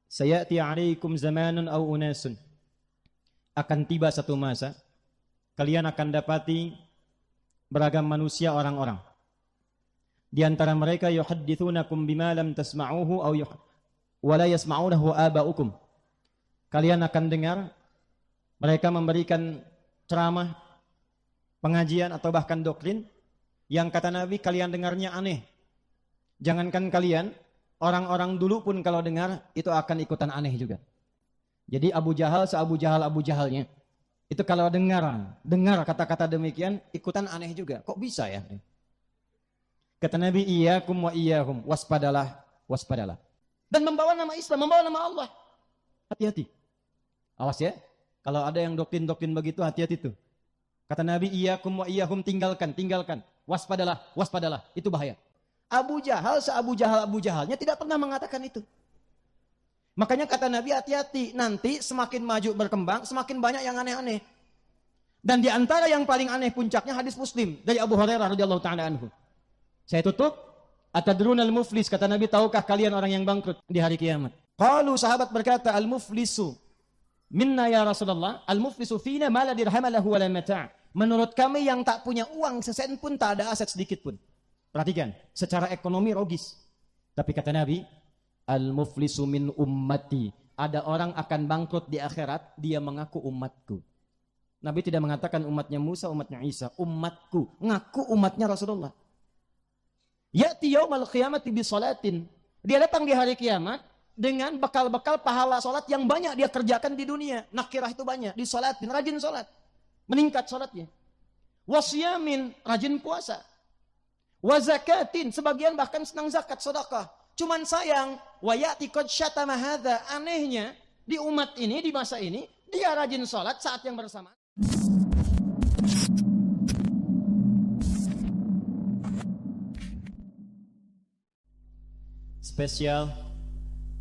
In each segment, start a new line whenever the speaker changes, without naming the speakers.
sayati 'alaikum zamanun aw unasun. Akan tiba satu masa kalian akan dapati beragam manusia orang-orang. Di antara mereka yuhadditsunakum bima lam tasma'uhu aw wa la yasma'unahu aba'ukum. Kalian akan dengar mereka memberikan ceramah, pengajian atau bahkan doktrin yang kata Nabi kalian dengarnya aneh. Jangankan kalian, orang-orang dulu pun kalau dengar itu akan ikutan aneh juga. Jadi Abu Jahal se-Abu Jahalnya itu kalau dengar kata-kata demikian ikutan aneh juga. Kok bisa ya? Kata Nabi, iyyakum wa iyyahum, waspadalah. Dan membawa nama Islam, membawa nama Allah. Hati-hati. Awas ya. Kalau ada yang doktrin-doktrin begitu, hati-hati tuh. Kata Nabi, iyyakum wa iyyahum, tinggalkan. Waspadalah. Itu bahaya. Abu Jahal se-Abu Jahalnya tidak pernah mengatakan itu. Makanya kata Nabi, hati-hati. Nanti semakin maju berkembang, semakin banyak yang aneh-aneh. Dan di antara yang paling aneh puncaknya hadis Muslim dari Abu Hurairah radhiyallahu ta'ala anhu. Saya tutup. Atadrunal muflis, kata Nabi, tahukah kalian orang yang bangkrut di hari kiamat? Qalu, sahabat berkata, al-muflisu minna ya Rasulullah, al-muflisu fina ma la dirham lahu wa la mata'. Menurut kami yang tak punya uang sesen pun, tak ada aset sedikit pun. Perhatikan, secara ekonomi rogis. Tapi kata Nabi, al-muflisu min ummati. Ada orang akan bangkrut di akhirat, dia mengaku umatku. Nabi tidak mengatakan umatnya Musa, umatnya Isa. Umatku, ngaku umatnya Rasulullah. Ya'ti yaumal qiyamati bi salatin. Dia datang di hari kiamat dengan bekal-bekal pahala salat yang banyak dia kerjakan di dunia. Nakirah itu banyak, disalatin, rajin salat. Meningkat salatnya. Wasyamin, rajin puasa. Wa zakatin, sebagian bahkan senang zakat, sedekah. Cuman sayang, wa ya'ti qad syatama hadza. Anehnya di umat ini, di masa ini, dia rajin salat saat yang bersamaan. Spesial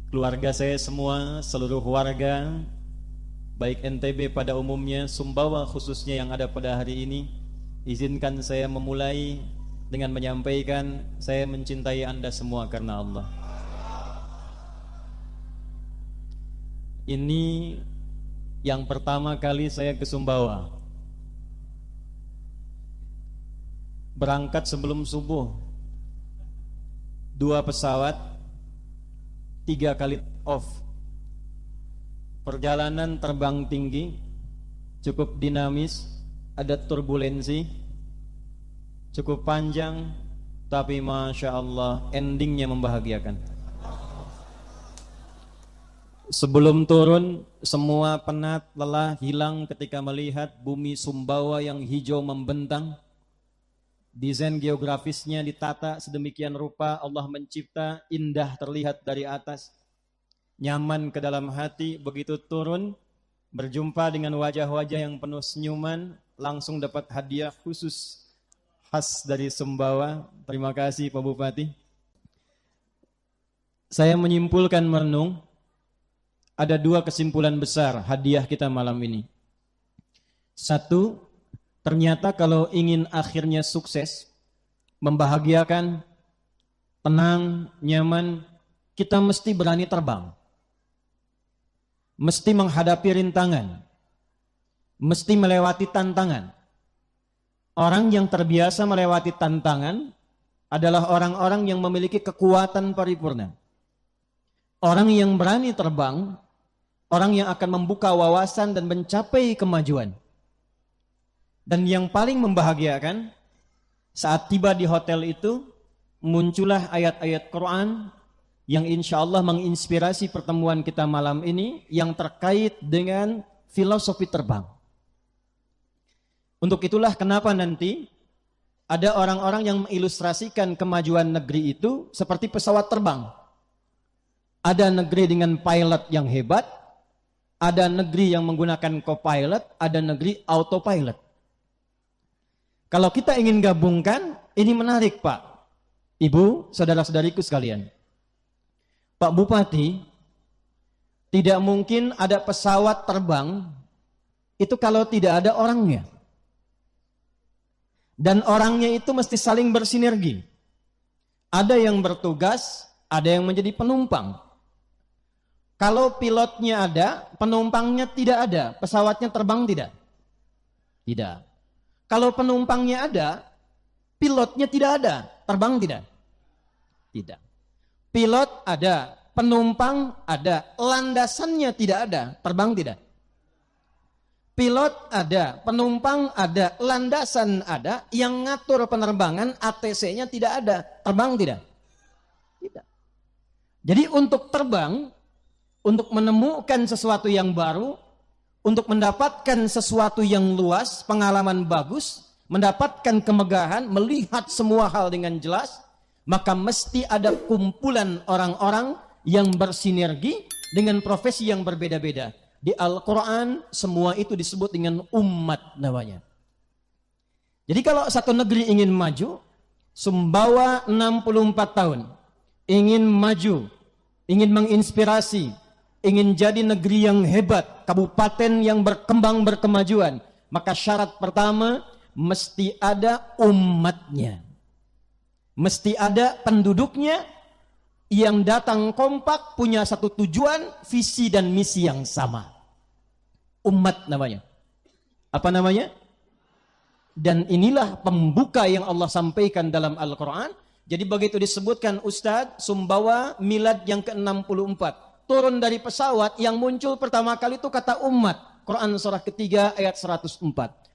keluarga saya semua, seluruh warga baik NTB pada umumnya, Sumbawa khususnya yang ada pada hari ini. Izinkan saya memulai dengan menyampaikan saya mencintai Anda semua karena Allah. Ini yang pertama kali saya ke Sumbawa. Berangkat sebelum subuh, 2 pesawat, 3 kali off. Perjalanan terbang tinggi, cukup dinamis, ada turbulensi, cukup panjang, tapi Masya Allah endingnya membahagiakan. Sebelum turun, semua penat, lelah, hilang ketika melihat bumi Sumbawa yang hijau membentang. Desain geografisnya ditata sedemikian rupa, Allah mencipta, indah terlihat dari atas, nyaman ke dalam hati. Begitu turun, berjumpa dengan wajah-wajah yang penuh senyuman, langsung dapat hadiah khusus khas dari Sumbawa. Terima kasih Pak Bupati. Saya menyimpulkan merenung, ada 2 kesimpulan besar hadiah kita malam ini. 1, ternyata kalau ingin akhirnya sukses, membahagiakan, tenang, nyaman, kita mesti berani terbang. Mesti menghadapi rintangan. Mesti melewati tantangan. Orang yang terbiasa melewati tantangan adalah orang-orang yang memiliki kekuatan paripurna. Orang yang berani terbang, orang yang akan membuka wawasan dan mencapai kemajuan. Dan yang paling membahagiakan, saat tiba di hotel itu, muncullah ayat-ayat Quran yang insya Allah menginspirasi pertemuan kita malam ini yang terkait dengan filosofi terbang. Untuk itulah kenapa nanti ada orang-orang yang mengilustrasikan kemajuan negeri itu seperti pesawat terbang. Ada negeri dengan pilot yang hebat, ada negeri yang menggunakan co-pilot, ada negeri autopilot. Kalau kita ingin gabungkan, ini menarik Pak, Ibu, saudara-saudariku sekalian. Pak Bupati, tidak mungkin ada pesawat terbang itu kalau tidak ada orangnya. Dan orangnya itu mesti saling bersinergi. Ada yang bertugas, ada yang menjadi penumpang. Kalau pilotnya ada, penumpangnya tidak ada, pesawatnya terbang tidak? Tidak. Kalau penumpangnya ada, pilotnya tidak ada, terbang tidak? Tidak. Pilot ada, penumpang ada, landasannya tidak ada, terbang tidak? Pilot ada, penumpang ada, landasan ada, yang ngatur penerbangan ATC-nya tidak ada, terbang tidak? Tidak. Jadi untuk terbang, untuk menemukan sesuatu yang baru, untuk mendapatkan sesuatu yang luas, pengalaman bagus, mendapatkan kemegahan, melihat semua hal dengan jelas, maka mesti ada kumpulan orang-orang yang bersinergi dengan profesi yang berbeda-beda. Di Al-Quran semua itu disebut dengan umat namanya. Jadi kalau satu negeri ingin maju, Sumbawa 64 tahun, ingin maju, ingin menginspirasi, ingin jadi negeri yang hebat, kabupaten yang berkembang berkemajuan, maka syarat pertama mesti ada umatnya. Mesti ada penduduknya yang datang kompak, punya satu tujuan, visi dan misi yang sama. Umat namanya. Apa namanya? Dan inilah pembuka yang Allah sampaikan dalam Al-Quran. Jadi begitu disebutkan Ustadz, Sumbawa milad yang ke-64. Turun dari pesawat, yang muncul pertama kali itu kata umat. Quran surah ketiga ayat 104.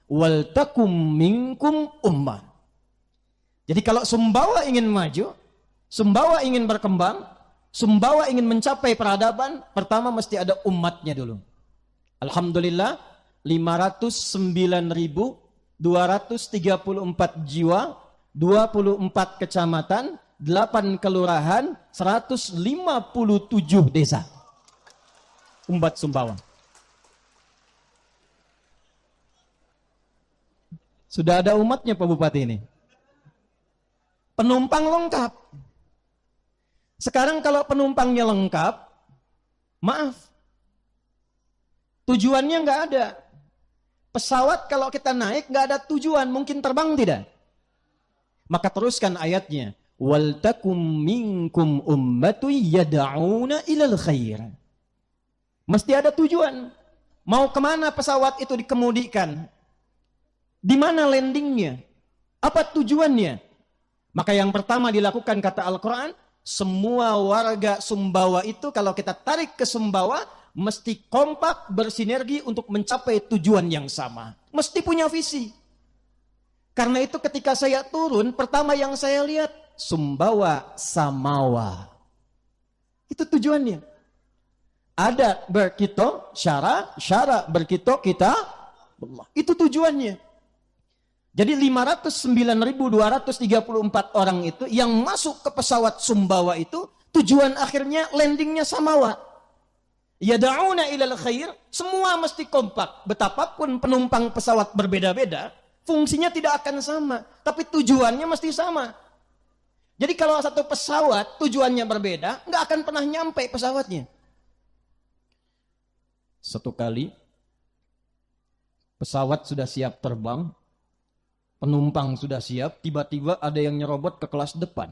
Wal takum minkum ummah. Jadi kalau Sumbawa ingin maju, Sumbawa ingin berkembang, Sumbawa ingin mencapai peradaban, pertama mesti ada umatnya dulu. Alhamdulillah 509.234 jiwa, 24 kecamatan, 8 kelurahan, 157 desa. Umat Sumbawa. Sudah ada umatnya Pak Bupati ini. Penumpang lengkap. Sekarang kalau penumpangnya lengkap, maaf, tujuannya nggak ada. Pesawat kalau kita naik nggak ada tujuan, mungkin terbang tidak? Maka teruskan ayatnya. Wal takum minkum ummatu yad'una ilal khair. Mesti ada tujuan. Mau kemana pesawat itu dikemudikan? Di mana landingnya? Apa tujuannya? Maka yang pertama dilakukan kata Al-Quran, semua warga Sumbawa itu kalau kita tarik ke Sumbawa, mesti kompak bersinergi untuk mencapai tujuan yang sama. Mesti punya visi. Karena itu ketika saya turun, pertama yang saya lihat, Sumbawa Samawa. Itu tujuannya. Ada berkito, syara berkito kita, Allah. Itu tujuannya. Jadi 509.234 orang itu yang masuk ke pesawat Sumbawa itu tujuan akhirnya landingnya Samawa. Yada'una ilal khair, semua mesti kompak. Betapapun penumpang pesawat berbeda-beda, fungsinya tidak akan sama, tapi tujuannya mesti sama. Jadi kalau satu pesawat tujuannya berbeda, nggak akan pernah nyampe pesawatnya. Satu kali pesawat sudah siap terbang, penumpang sudah siap, tiba-tiba ada yang nyerobot ke kelas depan.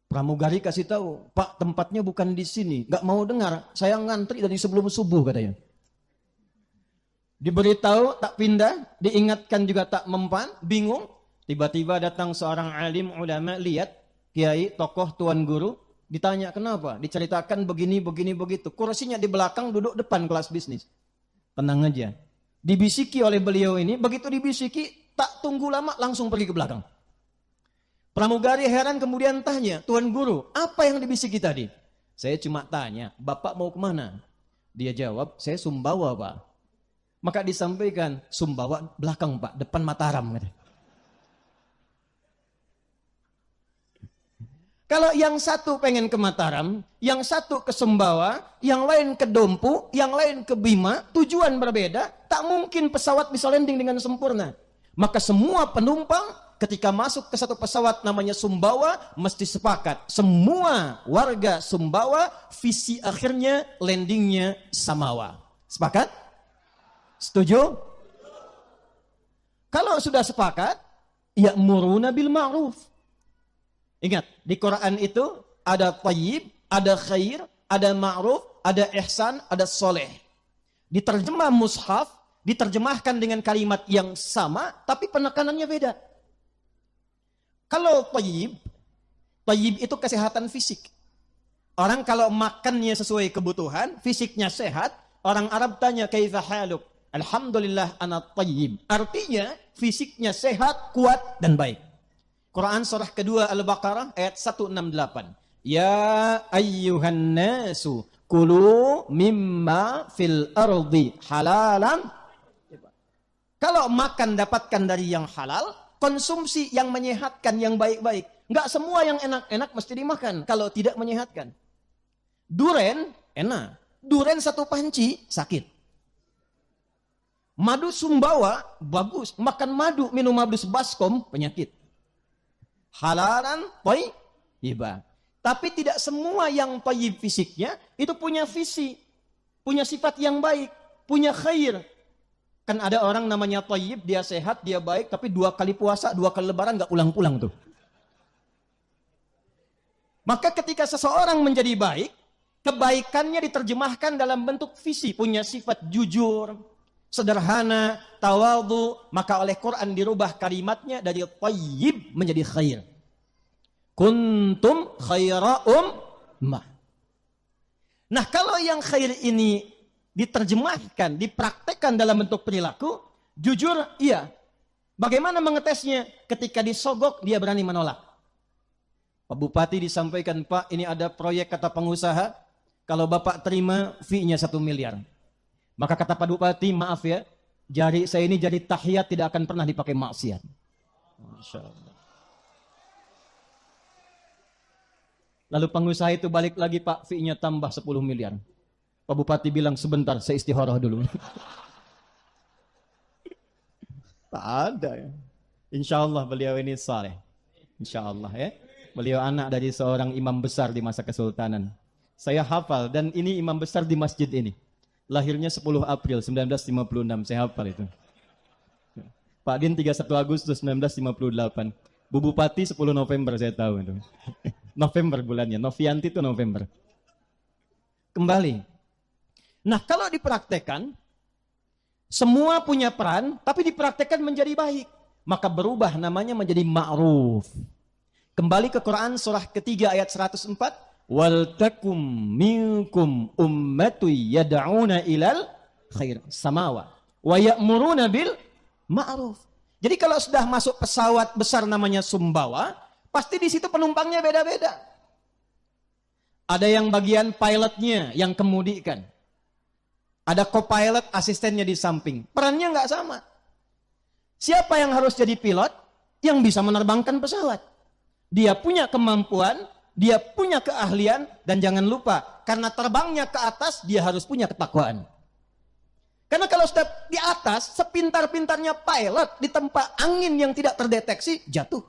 Pramugari kasih tahu, Pak tempatnya bukan di sini, gak mau dengar, saya ngantri dari sebelum subuh katanya. Diberitahu tak pindah, diingatkan juga tak mempan, bingung. Tiba-tiba datang seorang alim ulama, lihat kiai, tokoh, tuan guru, ditanya kenapa, diceritakan begini, begitu. Kursinya di belakang, duduk depan kelas bisnis. Tenang aja. Dibisiki oleh beliau ini, begitu dibisiki, tak tunggu lama langsung pergi ke belakang. Pramugari heran kemudian tanya, Tuan Guru, apa yang dibisiki tadi? Saya cuma tanya, Bapak mau kemana? Dia jawab, saya Sumbawa Pak. Maka disampaikan, Sumbawa belakang Pak, depan Mataram. Kalau yang satu pengen ke Mataram, yang satu ke Sumbawa, yang lain ke Dompu, yang lain ke Bima, tujuan berbeda, tak mungkin pesawat bisa landing dengan sempurna. Maka semua penumpang ketika masuk ke satu pesawat namanya Sumbawa, mesti sepakat. Semua warga Sumbawa, visi akhirnya landingnya Samawa. Sepakat? Setuju? Kalau sudah sepakat, ya'muruna bil ma'ruf. Ingat, di Quran itu ada tayyib, ada khair,
ada ma'ruf, ada ihsan, ada soleh. Diterjemah mushaf, diterjemahkan dengan kalimat yang sama, tapi penekanannya beda. Kalau tayyib itu kesehatan fisik. Orang kalau makannya sesuai kebutuhan, fisiknya sehat, orang Arab tanya, kaifa haluk? Alhamdulillah ana tayyib. Artinya, fisiknya sehat, kuat, dan baik. Quran surah kedua Al-Baqarah ayat 168. Ya ayyuhan nasu kulu mimma fil ardi halalan. Kalau makan dapatkan dari yang halal, konsumsi yang menyehatkan, yang baik-baik. Enggak semua yang enak-enak mesti dimakan kalau tidak menyehatkan. Duren enak. Duren satu panci sakit. Madu sumbawa bagus. Makan madu, minum madu baskom penyakit. Halalan thayyibah. Tapi tidak semua yang thayyib fisiknya itu punya visi, punya sifat yang baik, punya khair. Kan ada orang namanya thayyib, dia sehat, dia baik, tapi 2 kali puasa, 2 kali lebaran nggak pulang-pulang tuh. Maka ketika seseorang menjadi baik, kebaikannya diterjemahkan dalam bentuk visi, punya sifat jujur, sederhana, tawadhu, maka oleh Quran dirubah kalimatnya dari thayyib menjadi khair. Kuntum khaira ummah. Nah, kalau yang khair ini diterjemahkan, dipraktekkan dalam bentuk perilaku, jujur iya. Bagaimana mengetesnya? Ketika disogok dia berani menolak. Pak Bupati disampaikan, Pak, ini ada proyek kata pengusaha, kalau Bapak terima fee-nya 1 miliar. Maka kata Pak Bupati, maaf ya, jari saya ini jari tahiyat tidak akan pernah dipakai maksiat. Masya Allah. Lalu pengusaha itu balik lagi, Pak, fee-nya tambah 10 miliar. Pak Bupati bilang, sebentar, saya istikharah dulu. Tak ada ya. Insya Allah beliau ini saleh. Insya Allah ya. Beliau anak dari seorang imam besar di masa kesultanan. Saya hafal, dan ini imam besar di masjid ini. Lahirnya 10 April 1956, saya hafal itu. Pak Din 31 Agustus 1958. Bu Bupati 10 November saya tahu itu. November bulannya, Novianti itu November. Kembali. Nah, kalau dipraktekkan, semua punya peran, tapi dipraktekkan menjadi baik. Maka berubah namanya menjadi ma'ruf. Kembali ke Quran surah ketiga ayat 104. Wal takum minkum ummatu yad'una ilal khair. Samawa. Wa ya'muruna bil ma'ruf. Jadi kalau sudah masuk pesawat besar namanya Sumbawa, pasti di situ penumpangnya beda-beda. Ada yang bagian pilotnya, yang kemudikan. Ada co-pilot, asistennya di samping. Perannya nggak sama. Siapa yang harus jadi pilot? Yang bisa menerbangkan pesawat. Dia punya kemampuan, dia punya keahlian, dan jangan lupa, karena terbangnya ke atas, dia harus punya ketakwaan. Karena kalau sudah di atas, sepintar-pintarnya pilot, di tempat angin yang tidak terdeteksi, jatuh.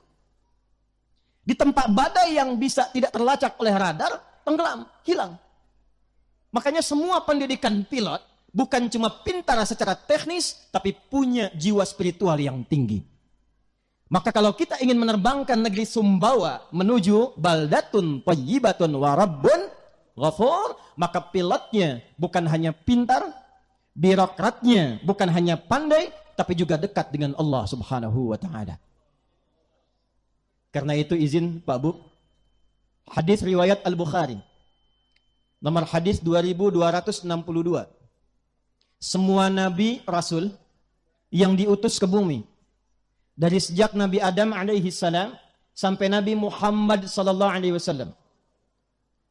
Di tempat badai yang bisa tidak terlacak oleh radar, tenggelam, hilang. Makanya semua pendidikan pilot bukan cuma pintar secara teknis, tapi punya jiwa spiritual yang tinggi. Maka kalau kita ingin menerbangkan negeri Sumbawa menuju baldatun thayyibatun wa rabbun ghafur, maka pilotnya bukan hanya pintar, birokratnya bukan hanya pandai, tapi juga dekat dengan Allah Subhanahu wa taala. Karena itu izin Pak Bu, hadis riwayat Al-Bukhari nomor hadis 2262. Semua nabi rasul yang diutus ke bumi, dari sejak Nabi Adam alaihi salam sampai Nabi Muhammad sallallahu alaihi wasallam.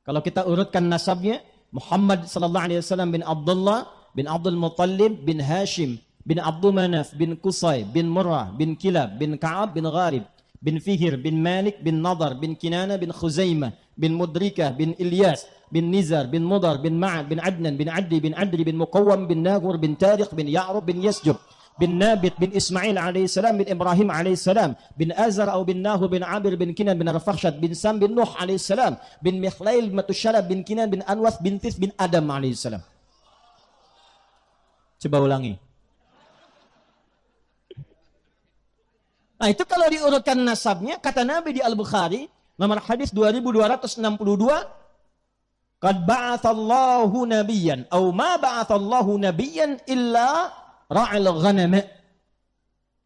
Kalau kita urutkan nasabnya, Muhammad sallallahu alaihi wasallam bin Abdullah bin Abdul Muttalib bin Hashim bin Abdul Manaf bin Qusay bin Murrah bin Kilab bin Ka'ab bin Gharib bin Fihir bin Malik bin Nadar bin Kinana bin Khuzaimah bin Mudrikah bin Ilyas bin Nizar bin Mudar bin Ma'ad bin Adnan bin Adli bin Adri bin Muqawwam bin Nagur bin Tariq bin Ya'rub bin Yasjub bin Nabit bin Ismail alaihissalam bin Ibrahim alaihissalam bin Azar atau bin Nahur bin Abir bin Kinan bin Arfakhshad bin Sam bin Nuh alaihissalam bin Mikhlail Matushalab bin Kinan bin Anwas bin Tis bin Adam alaihissalam. Coba ulangi. Nah, itu kalau diurutkan nasabnya, kata Nabi di Al-Bukhari nomor hadis 2262,
Qad ba'atsallahu nabiyyan aw ma ba'atsallahu nabiyyan illa ra'il ghanam.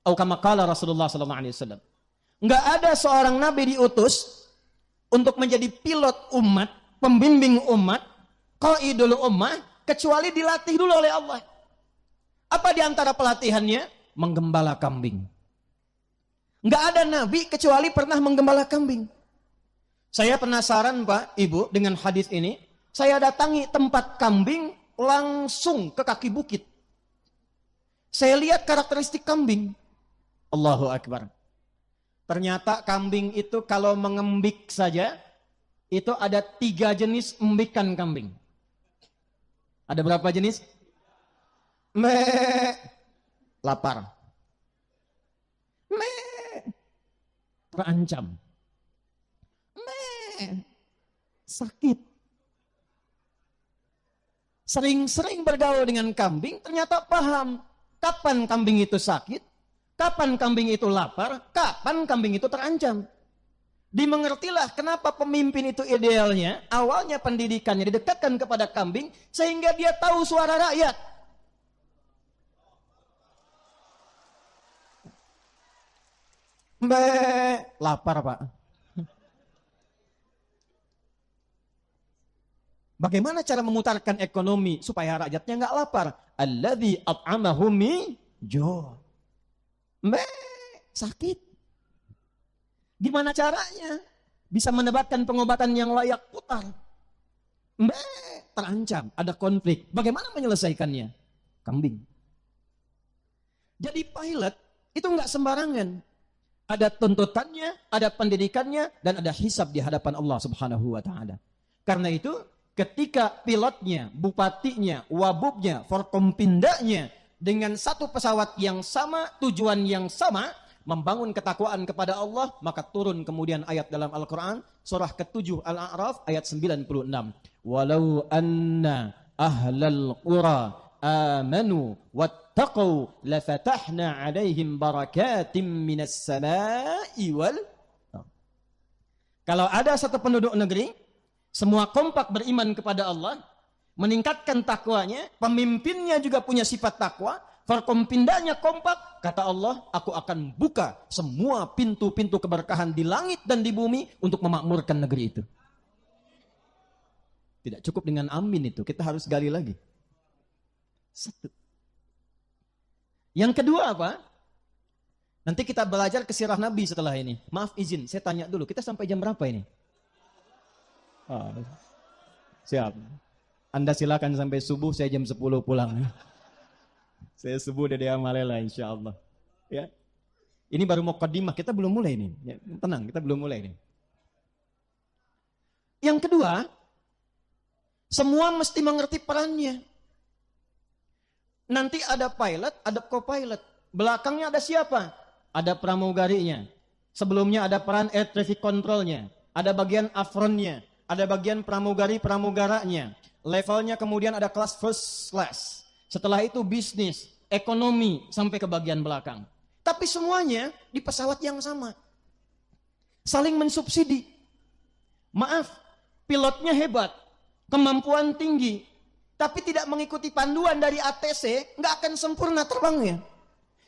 Atau kama qala Rasulullah sallallahu alaihi wasallam. Enggak ada seorang nabi diutus untuk menjadi pilot umat, pembimbing umat, qaidul ummah, kecuali dilatih dulu oleh Allah. Apa di antara pelatihannya? Menggembala kambing. Enggak ada nabi kecuali pernah menggembala kambing. Saya penasaran Pak, Ibu, dengan hadis ini. Saya datangi tempat kambing langsung ke kaki bukit. Saya lihat karakteristik kambing. Allahu Akbar. Ternyata kambing itu kalau mengembik saja, itu ada 3 jenis embikan kambing. Ada berapa jenis? Lapar. Terancam. Sakit. Sering-sering bergaul dengan kambing, ternyata paham kapan kambing itu sakit, kapan kambing itu lapar, kapan kambing itu terancam. Dimengertilah kenapa pemimpin itu idealnya, awalnya pendidikannya didekatkan kepada kambing, sehingga dia tahu suara rakyat. Lapar Pak. Bagaimana cara memutarkan ekonomi supaya rakyatnya nggak lapar? Alladzi at'amahum min ju'. Sakit. Gimana caranya? Bisa mendapatkan pengobatan yang layak putar. Terancam, ada konflik. Bagaimana menyelesaikannya? Kambing. Jadi pilot itu nggak sembarangan. Ada tuntutannya, ada pendidikannya, dan ada hisab di hadapan Allah Subhanahu wa Ta'ala. Karena itu, ketika pilotnya, bupatinya, wabubnya, forkompindanya dengan satu pesawat yang sama, tujuan yang sama, membangun ketakwaan kepada Allah, maka turun kemudian ayat dalam Al-Quran, surah ke-7 Al-A'raf ayat 96. Walau anna ahlal qura amanu wattaqau lafatahna alaihim barakatim minas samai wal. Kalau ada satu penduduk negeri semua kompak beriman kepada Allah, meningkatkan takwanya, pemimpinnya juga punya sifat takwa, forkompindanya kompak, kata Allah, aku akan buka semua pintu-pintu keberkahan di langit dan di bumi untuk memakmurkan negeri itu. Tidak cukup dengan amin itu, kita harus gali lagi. Satu. Yang kedua apa? Nanti kita belajar ke sirah Nabi setelah ini. Maaf izin, saya tanya dulu, kita sampai jam berapa ini? Siap. Anda silakan sampai subuh, saya jam 10 pulang. Saya subuh dari Amalela insya Allah. Ya. Ini baru muqaddimah, kita belum mulai ini. Ya, tenang, kita belum mulai ini. Yang kedua, semua mesti mengerti perannya. Nanti ada pilot, ada co-pilot. Belakangnya ada siapa? Ada pramugarinya. Sebelumnya ada peran air traffic controlnya. Ada bagian afronnya. Ada bagian pramugari-pramugaranya. Levelnya kemudian ada kelas first class. Setelah itu bisnis, ekonomi, sampai ke bagian belakang. Tapi semuanya di pesawat yang sama. Saling mensubsidi. Maaf, pilotnya hebat, kemampuan tinggi, tapi tidak mengikuti panduan dari ATC, nggak akan sempurna terbangnya.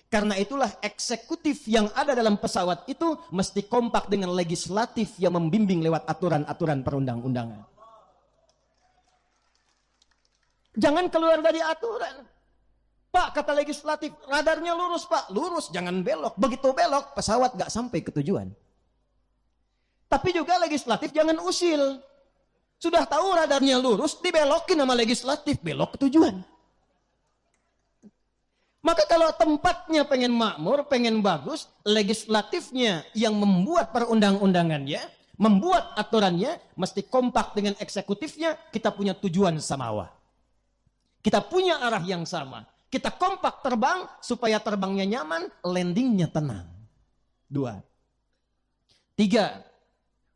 Karena itulah eksekutif yang ada dalam pesawat itu mesti kompak dengan legislatif yang membimbing lewat aturan-aturan perundang-undangan. Jangan keluar dari aturan. Pak, kata legislatif, radarnya lurus Pak. Lurus, jangan belok. Begitu belok, pesawat gak sampai ke tujuan. Tapi juga legislatif jangan usil. Sudah tahu radarnya lurus, dibelokin sama legislatif, belok ke tujuan. Maka kalau tempatnya pengen makmur, pengen bagus, legislatifnya yang membuat perundang-undangannya, membuat aturannya, mesti kompak dengan eksekutifnya, kita punya tujuan samawa. Kita punya arah yang sama. Kita kompak terbang, supaya terbangnya nyaman, landingnya tenang. 2. 3.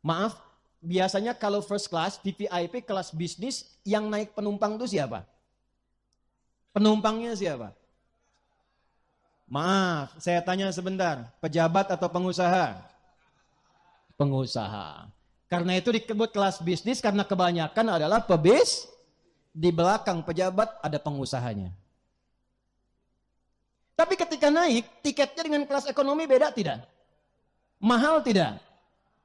Maaf, biasanya kalau first class, VVIP, kelas bisnis, yang naik penumpang itu siapa? Penumpangnya siapa? Maaf, saya tanya sebentar. Pejabat atau pengusaha? Pengusaha.
Karena itu disebut kelas bisnis karena kebanyakan adalah di belakang pejabat ada pengusahanya. Tapi ketika naik, tiketnya dengan kelas ekonomi beda tidak? Mahal tidak?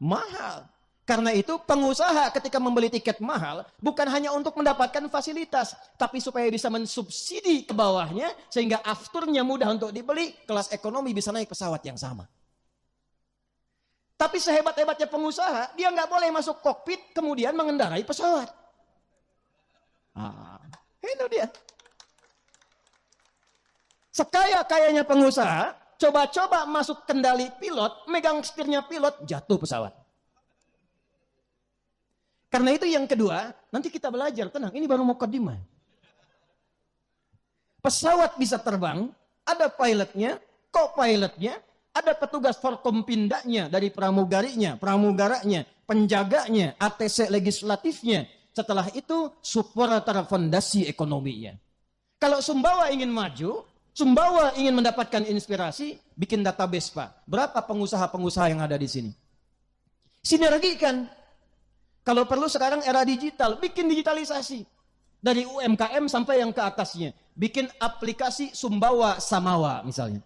Mahal. Karena itu pengusaha ketika membeli tiket mahal bukan hanya untuk mendapatkan fasilitas, tapi supaya bisa mensubsidi ke bawahnya sehingga afturnya mudah untuk dibeli, kelas ekonomi bisa naik pesawat yang sama. Tapi sehebat-hebatnya pengusaha, dia nggak boleh masuk kokpit kemudian mengendarai pesawat. Itu dia. Sekaya-kayanya pengusaha, coba-coba masuk kendali pilot, megang setirnya pilot, jatuh pesawat. Karena itu yang kedua, nanti kita belajar, tenang, ini baru mukadimah. Pesawat bisa terbang, ada pilotnya, co-pilotnya, ada petugas forkompindanya dari pramugaranya, penjaganya, ATC legislatifnya. Setelah itu, supporter fondasi ekonominya. Kalau Sumbawa ingin maju, Sumbawa ingin mendapatkan inspirasi, bikin database Pak. Berapa pengusaha-pengusaha yang ada di sini? Sinergikan. Kalau perlu sekarang era digital, bikin digitalisasi. Dari UMKM sampai yang ke atasnya. Bikin aplikasi Sumbawa Samawa misalnya.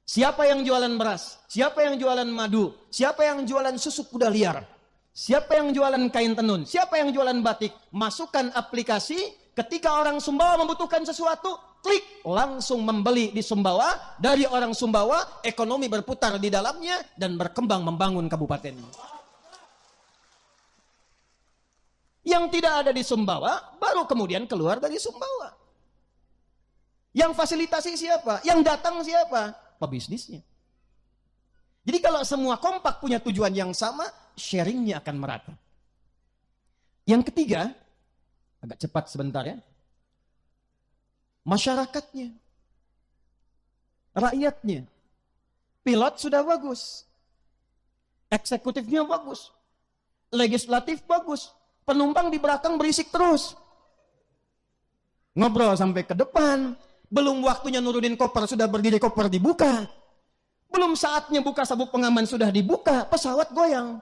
Siapa yang jualan beras? Siapa yang jualan madu? Siapa yang jualan susu kuda liar? Siapa yang jualan kain tenun? Siapa yang jualan batik? Masukkan aplikasi, ketika orang Sumbawa membutuhkan sesuatu, klik, langsung membeli di Sumbawa. Dari orang Sumbawa, ekonomi berputar di dalamnya dan berkembang membangun kabupaten. Yang tidak ada di Sumbawa, baru kemudian keluar dari Sumbawa. Yang fasilitasi siapa? Yang datang siapa? Pebisnisnya. Jadi kalau semua kompak punya tujuan yang sama, sharingnya akan merata. Yang ketiga, agak cepat sebentar ya. Masyarakatnya. Rakyatnya. Pilot sudah bagus. Eksekutifnya bagus. Legislatif bagus. Penumpang di belakang berisik terus. Ngobrol sampai ke depan. Belum waktunya nurunin koper, sudah berdiri koper dibuka. Belum saatnya buka sabuk pengaman, sudah dibuka. Pesawat goyang.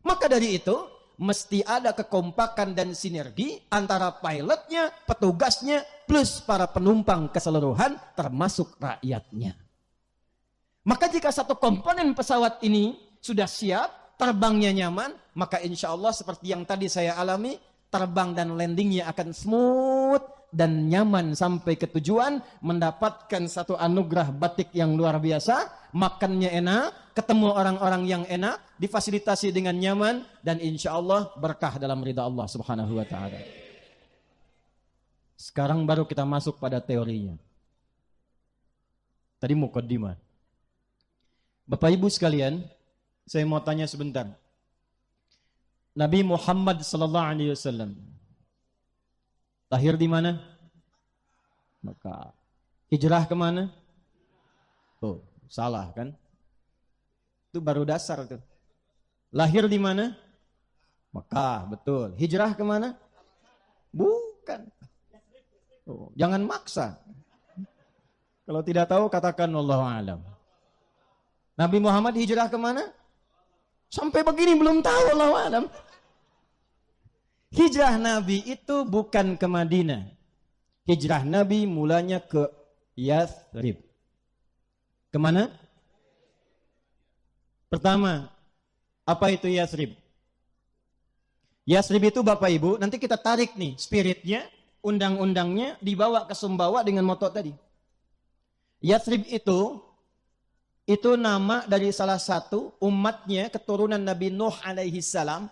Maka dari itu, mesti ada kekompakan dan sinergi antara pilotnya, petugasnya, plus para penumpang keseluruhan, termasuk rakyatnya. Maka jika satu komponen pesawat ini sudah siap, terbangnya nyaman, maka insya Allah seperti yang tadi saya alami, terbang dan landingnya akan smooth dan nyaman sampai ke tujuan, mendapatkan satu anugerah batik yang luar biasa, makannya enak, ketemu orang-orang yang enak, difasilitasi dengan nyaman, dan insya Allah berkah dalam ridha Allah subhanahu wa ta'ala. Sekarang baru kita masuk pada teorinya. Tadi mukaddimah. Bapak Ibu sekalian, saya mau tanya sebentar. Nabi Muhammad sallallahu alaihi wasallam lahir di mana? Mekah. Hijrah ke mana? Oh, salah kan? Itu baru dasar tuh. Lahir di mana? Mekah, betul. Hijrah ke mana? Bukan. Oh, jangan maksa. Kalau tidak tahu katakan wallahu a'lam. Nabi Muhammad hijrah ke mana? Sampai begini belum tahu, wallahu a'lam. Hijrah Nabi itu bukan ke Madinah. Hijrah Nabi mulanya ke Yathrib. Kemana? Pertama, apa itu Yathrib? Yathrib itu Bapak Ibu, nanti kita tarik nih spiritnya, undang-undangnya dibawa ke Sumbawa dengan moto tadi. Yathrib itu nama dari salah satu umatnya, keturunan Nabi Nuh alaihi salam,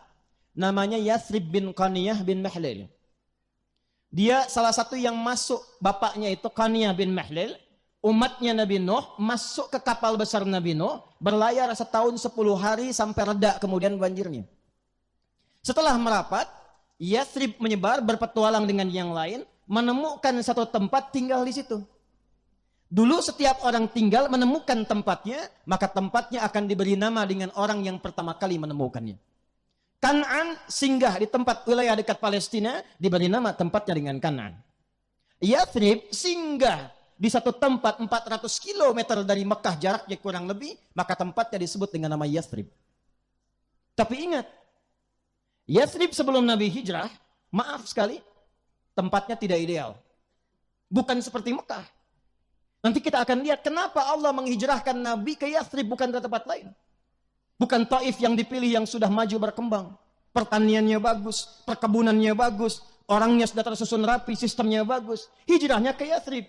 namanya Yathrib bin Qaniyah bin Mahlil. Dia salah satu yang masuk, bapaknya itu Qaniyah bin Mahlil, umatnya Nabi Nuh, masuk ke kapal besar Nabi Nuh, berlayar setahun 10 hari sampai reda kemudian banjirnya. Setelah merapat, Yathrib menyebar, berpetualang dengan yang lain, menemukan satu tempat tinggal di situ. Dulu setiap orang tinggal menemukan tempatnya, maka tempatnya akan diberi nama dengan orang yang pertama kali menemukannya. Kan'an singgah di tempat wilayah dekat Palestina, diberi nama tempatnya dengan Kan'an. Yathrib singgah di satu tempat 400 km dari Mekah, jaraknya kurang lebih, maka tempatnya disebut dengan nama Yathrib. Tapi ingat, Yathrib sebelum Nabi hijrah, maaf sekali, tempatnya tidak ideal. Bukan seperti Mekah. Nanti kita akan lihat kenapa Allah menghijrahkan Nabi ke Yathrib bukan ke tempat lain. Bukan Taif yang dipilih yang sudah maju berkembang. Pertaniannya bagus, perkebunannya bagus, orangnya sudah tersusun rapi, sistemnya bagus. Hijrahnya ke Yathrib.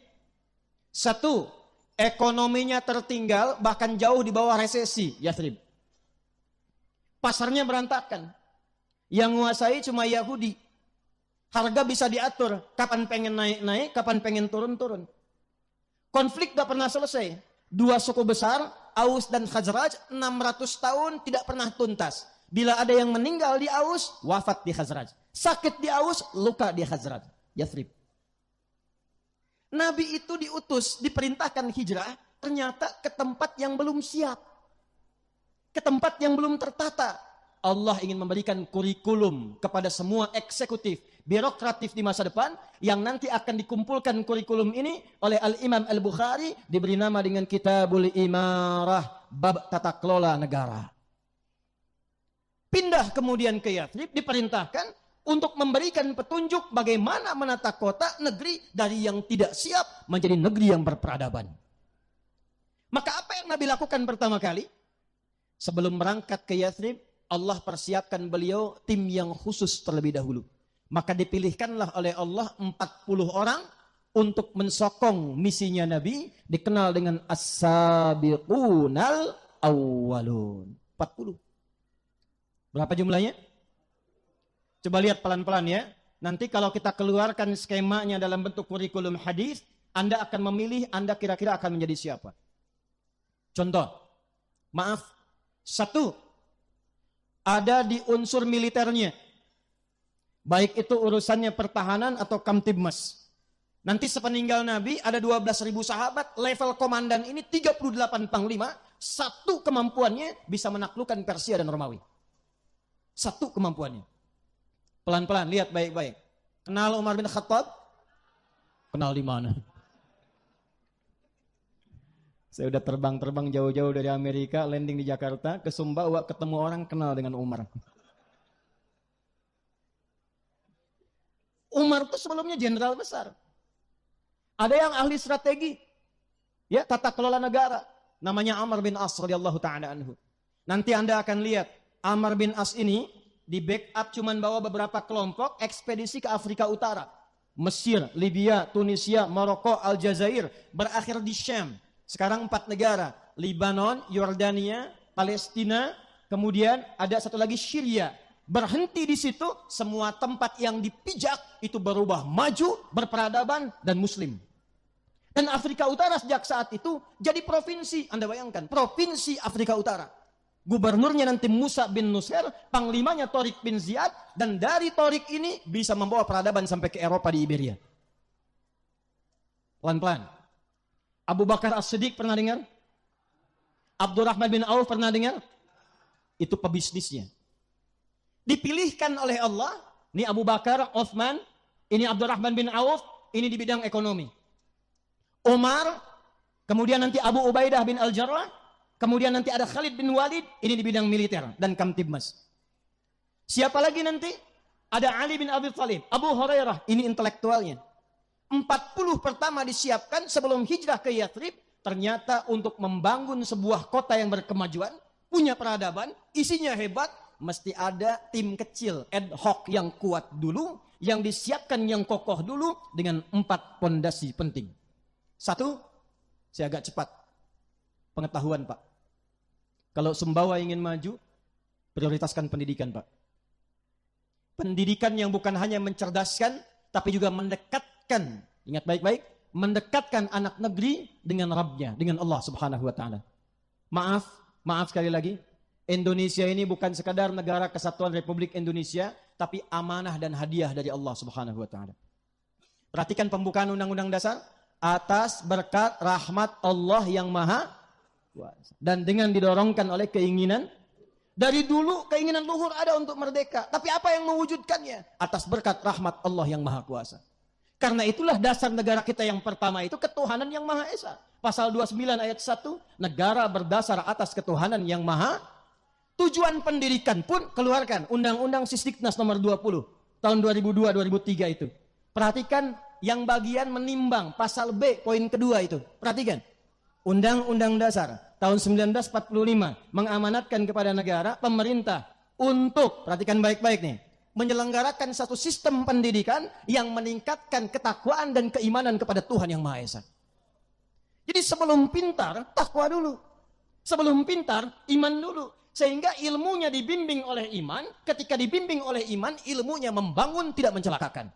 Satu, ekonominya tertinggal bahkan jauh di bawah resesi Yathrib. Pasarnya berantakan. Yang menguasai cuma Yahudi. Harga bisa diatur, kapan pengen naik-naik, kapan pengen turun-turun. Konflik gak pernah selesai. Dua suku besar, Aus dan Khazraj, 600 tahun tidak pernah tuntas. Bila ada yang meninggal di Aus, wafat di Khazraj. Sakit di Aus, luka di Khazraj. Yathrib. Nabi itu diutus, diperintahkan hijrah, ternyata ke tempat yang belum siap. Ke tempat yang belum tertata. Allah ingin memberikan kurikulum kepada semua eksekutif, birokratif di masa depan, yang nanti akan dikumpulkan kurikulum ini oleh Al-Imam Al-Bukhari, diberi nama dengan Kitabul Imarah, bab tata kelola negara. Pindah kemudian ke Yathrib, diperintahkan untuk memberikan petunjuk bagaimana menata kota negeri dari yang tidak siap menjadi negeri yang berperadaban. Maka apa yang Nabi lakukan pertama kali? Sebelum berangkat ke Yathrib, Allah persiapkan beliau tim yang khusus terlebih dahulu. Maka dipilihkanlah oleh Allah 40 orang untuk mensokong misinya Nabi, dikenal dengan As-Sabiqunal Awwalun. 40. Berapa jumlahnya? Coba lihat pelan-pelan ya. Nanti kalau kita keluarkan skemanya dalam bentuk kurikulum hadis, Anda akan memilih Anda kira-kira akan menjadi siapa. Contoh, maaf, 1, ada di unsur militernya. Baik itu urusannya pertahanan atau Kamtibmas. Nanti sepeninggal Nabi ada 12.000 sahabat, level komandan ini 38 panglima, satu kemampuannya bisa menaklukkan Persia dan Romawi. Satu kemampuannya. Pelan-pelan, lihat baik-baik. Kenal Umar bin Khattab? Kenal di mana? Saya udah terbang-terbang jauh-jauh dari Amerika, landing di Jakarta, ke Sumbawa, ketemu orang kenal dengan Umar. Umar itu sebelumnya jenderal besar. Ada yang ahli strategi, ya tata kelola negara, namanya Amr bin As radhiyallahu taala anhu. Nanti Anda akan lihat Amr bin As ini di backup cuman bawa beberapa kelompok ekspedisi ke Afrika Utara, Mesir, Libya, Tunisia, Maroko, Aljazair, berakhir di Syam. Sekarang 4 negara, Lebanon, Yordania, Palestina, kemudian ada satu lagi Syria. Berhenti di situ, semua tempat yang dipijak itu berubah maju, berperadaban dan muslim. Dan Afrika Utara sejak saat itu jadi provinsi. Anda bayangkan, provinsi Afrika Utara. Gubernurnya nanti Musa bin Nusair, panglimanya Tariq bin Ziyad, dan dari Tariq ini bisa membawa peradaban sampai ke Eropa di Iberia. Pelan-pelan. Abu Bakar As-Siddiq pernah dengar? Abdurrahman bin Auf pernah dengar? Itu pebisnisnya. Dipilihkan oleh Allah, ini Abu Bakar, Uthman, ini Abdurrahman bin Auf, ini di bidang ekonomi. Umar, kemudian nanti Abu Ubaidah bin Al-Jarrah, kemudian nanti ada Khalid bin Walid, ini di bidang militer dan Kamtibmas. Siapa lagi nanti? Ada Ali bin Abi Thalib, Abu Hurairah, ini intelektualnya. 40 pertama disiapkan sebelum hijrah ke Yathrib, ternyata untuk membangun sebuah kota yang berkemajuan, punya peradaban, isinya hebat, mesti ada tim kecil, ad hoc yang kuat dulu, yang disiapkan yang kokoh dulu dengan 4 pondasi penting. 1, saya agak cepat. Pengetahuan Pak. Kalau Sumbawa ingin maju, prioritaskan pendidikan Pak. Pendidikan yang bukan hanya mencerdaskan, tapi juga mendekatkan, ingat baik-baik, mendekatkan anak negeri dengan Rabbnya, dengan Allah Subhanahu wa Ta'ala. Maaf sekali lagi, Indonesia ini bukan sekadar negara kesatuan Republik Indonesia, tapi amanah dan hadiah dari Allah Subhanahu wa Ta'ala. Perhatikan pembukaan Undang-Undang Dasar, atas berkat rahmat Allah yang Maha Kuasa, dan dengan didorongkan oleh keinginan. Dari dulu keinginan luhur ada untuk merdeka. Tapi apa yang mewujudkannya? Atas berkat rahmat Allah yang Maha Kuasa. Karena itulah dasar negara kita yang pertama itu ketuhanan yang Maha Esa. Pasal 29 ayat 1, negara berdasar atas ketuhanan yang Maha
Tujuan pendidikan pun keluarkan Undang-Undang Sisdiknas nomor 20 tahun 2002-2003 itu. Perhatikan yang bagian menimbang pasal B poin kedua itu. Perhatikan. Undang-Undang Dasar tahun 1945 mengamanatkan kepada negara, pemerintah untuk, perhatikan baik-baik nih, menyelenggarakan satu sistem pendidikan yang meningkatkan ketakwaan dan keimanan kepada Tuhan Yang Maha Esa. Jadi sebelum pintar, takwa dulu. Sebelum pintar, iman dulu. Sehingga ilmunya dibimbing oleh iman, ketika dibimbing oleh iman, ilmunya membangun, tidak mencelakakan.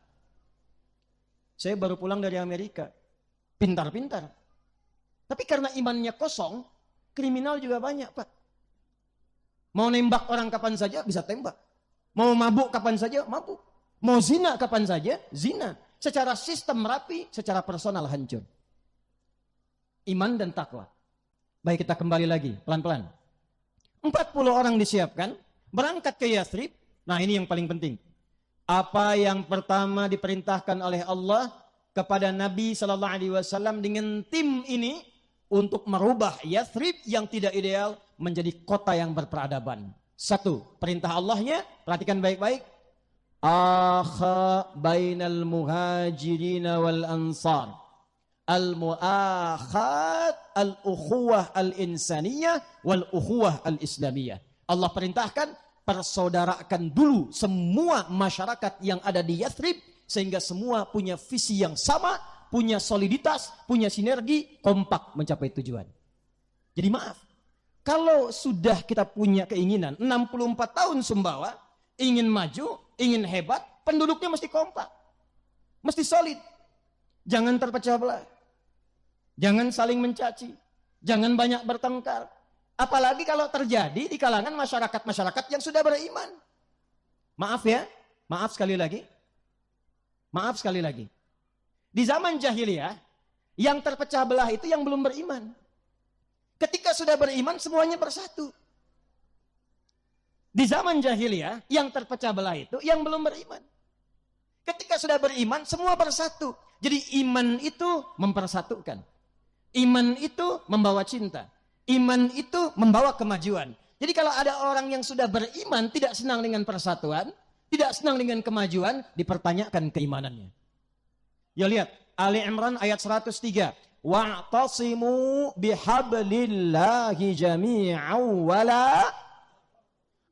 Saya baru pulang dari Amerika. Pintar-pintar. Tapi karena imannya kosong, kriminal juga banyak, Pak. Mau nembak orang kapan saja, bisa tembak. Mau mabuk kapan saja, mabuk. Mau zina kapan saja, zina. Secara sistem rapi, secara personal hancur. Iman dan takwa. Baik, kita kembali lagi, pelan-pelan. 40 orang disiapkan, berangkat ke Yathrib. Nah, ini yang paling penting. Apa yang pertama diperintahkan oleh Allah kepada Nabi SAW dengan tim ini untuk merubah Yathrib yang tidak ideal menjadi kota yang berperadaban. Satu, perintah Allahnya, perhatikan baik-baik. Akha bainal muhajirin wal ansar. Al-mu'akhat al-ukhuwah al-insaniyah wal-ukhuwah al-islamiyah. Allah perintahkan persaudarakan dulu semua masyarakat yang ada di Yathrib sehingga semua punya visi yang sama, punya soliditas, punya sinergi, kompak mencapai tujuan. Jadi maaf, kalau sudah kita punya keinginan 64 tahun Sumbawa, ingin maju, ingin hebat, penduduknya mesti kompak. Mesti solid. Jangan terpecah belah. Jangan saling mencaci. Jangan banyak bertengkar. Apalagi kalau terjadi di kalangan masyarakat-masyarakat yang sudah beriman. Maaf ya, maaf sekali lagi. Maaf sekali lagi. Di zaman jahiliyah, yang terpecah belah itu yang belum beriman. Ketika sudah beriman, semuanya bersatu. Di zaman jahiliyah, yang terpecah belah itu yang belum beriman. Ketika sudah beriman, semua bersatu. Jadi iman itu mempersatukan. Iman itu membawa cinta. Iman itu membawa kemajuan. Jadi kalau ada orang yang sudah beriman, tidak senang dengan persatuan, tidak senang dengan kemajuan, dipertanyakan keimanannya. Ya lihat, Ali Imran ayat 103. Wa'tasimu bihablillahi jami'an wala.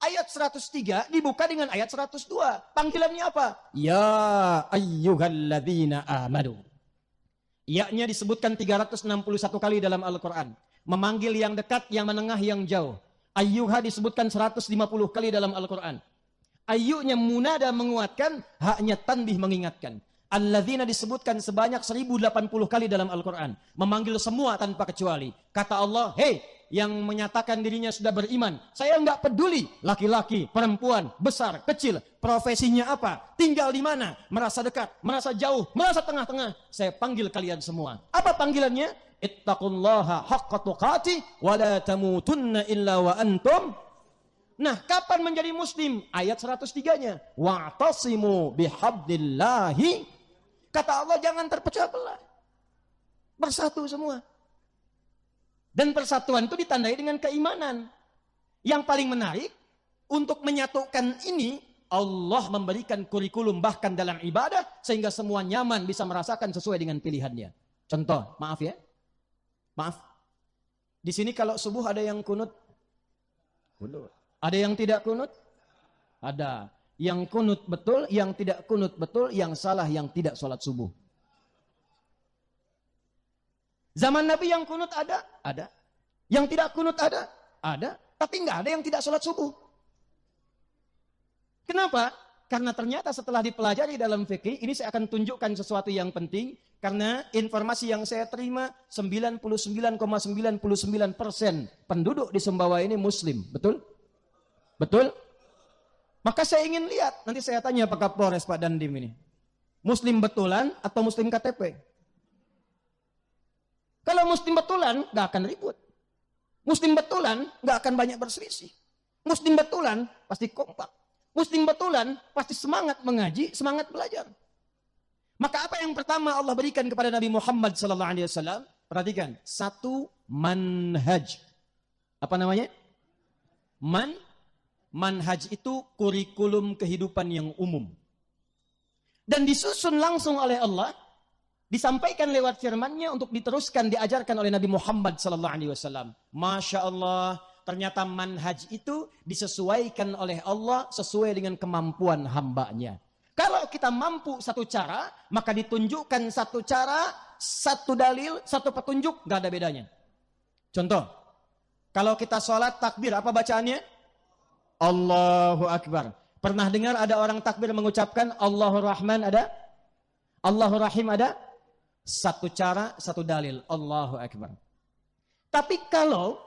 Ayat 103 dibuka dengan ayat 102. Panggilannya apa? Ya ayyuhalladzina amanu. Ya-nya disebutkan 361 kali dalam Al-Quran. Memanggil yang dekat, yang menengah, yang jauh. Ayyuha disebutkan 150 kali dalam Al-Quran. Ayyunya munada menguatkan, haknya tanbih mengingatkan. Alladzina disebutkan sebanyak 1080 kali dalam Al-Quran. Memanggil semua tanpa kecuali. Kata Allah, hei, yang menyatakan dirinya sudah beriman, saya enggak peduli laki-laki, perempuan, besar, kecil, profesinya apa, tinggal di mana, merasa dekat, merasa jauh, merasa tengah-tengah, saya panggil kalian semua. Apa panggilannya? Ittaqullaha haqqa tuqatih wa la tamutunna illa wa antum. Nah, kapan menjadi muslim? Ayat 103-nya. Wa'tasimu bihablillahi. Kata Allah, jangan terpecah belah. Bersatu semua. Dan persatuan itu ditandai dengan keimanan. Yang paling menarik, untuk menyatukan ini, Allah memberikan kurikulum bahkan dalam ibadah, sehingga semua nyaman bisa merasakan sesuai dengan pilihannya. Contoh, maaf ya. Maaf. Di sini kalau subuh ada yang kunut? Kunut. Ada yang tidak kunut? Ada. Yang kunut betul, yang tidak kunut betul, yang salah, yang tidak sholat subuh. Zaman Nabi yang kunut ada? Ada. Yang tidak kunut ada? Ada. Tapi nggak ada yang tidak sholat subuh. Kenapa? Karena ternyata setelah dipelajari dalam fikih, ini saya akan tunjukkan sesuatu yang penting. Karena informasi yang saya terima, 99,99% penduduk di Sumbawa ini muslim. Betul? Betul? Maka saya ingin lihat, nanti saya tanya Pak Kapolres, Pak Dandim ini. Muslim betulan atau muslim KTP? Kalau muslim betulan, gak akan ribut. Muslim betulan, gak akan banyak berselisih. Muslim betulan, pasti kompak. Muslim betulan, pasti semangat mengaji, semangat belajar. Maka apa yang pertama Allah berikan kepada Nabi Muhammad SAW? Perhatikan, satu manhaj. Apa namanya? Manhaj itu kurikulum kehidupan yang umum. Dan disusun langsung oleh Allah, disampaikan lewat firman-Nya untuk diteruskan, diajarkan oleh Nabi Muhammad SAW. Masya Allah, ternyata manhaj itu disesuaikan oleh Allah sesuai dengan kemampuan hamba-Nya. Kalau kita mampu satu cara, maka ditunjukkan satu cara, satu dalil, satu petunjuk, gak ada bedanya. Contoh, kalau kita sholat takbir, apa bacaannya? Allahu Akbar. Pernah dengar ada orang takbir mengucapkan Allahur Rahman ada? Allahur Rahim ada? Satu cara, satu dalil. Allahu Akbar. Tapi kalau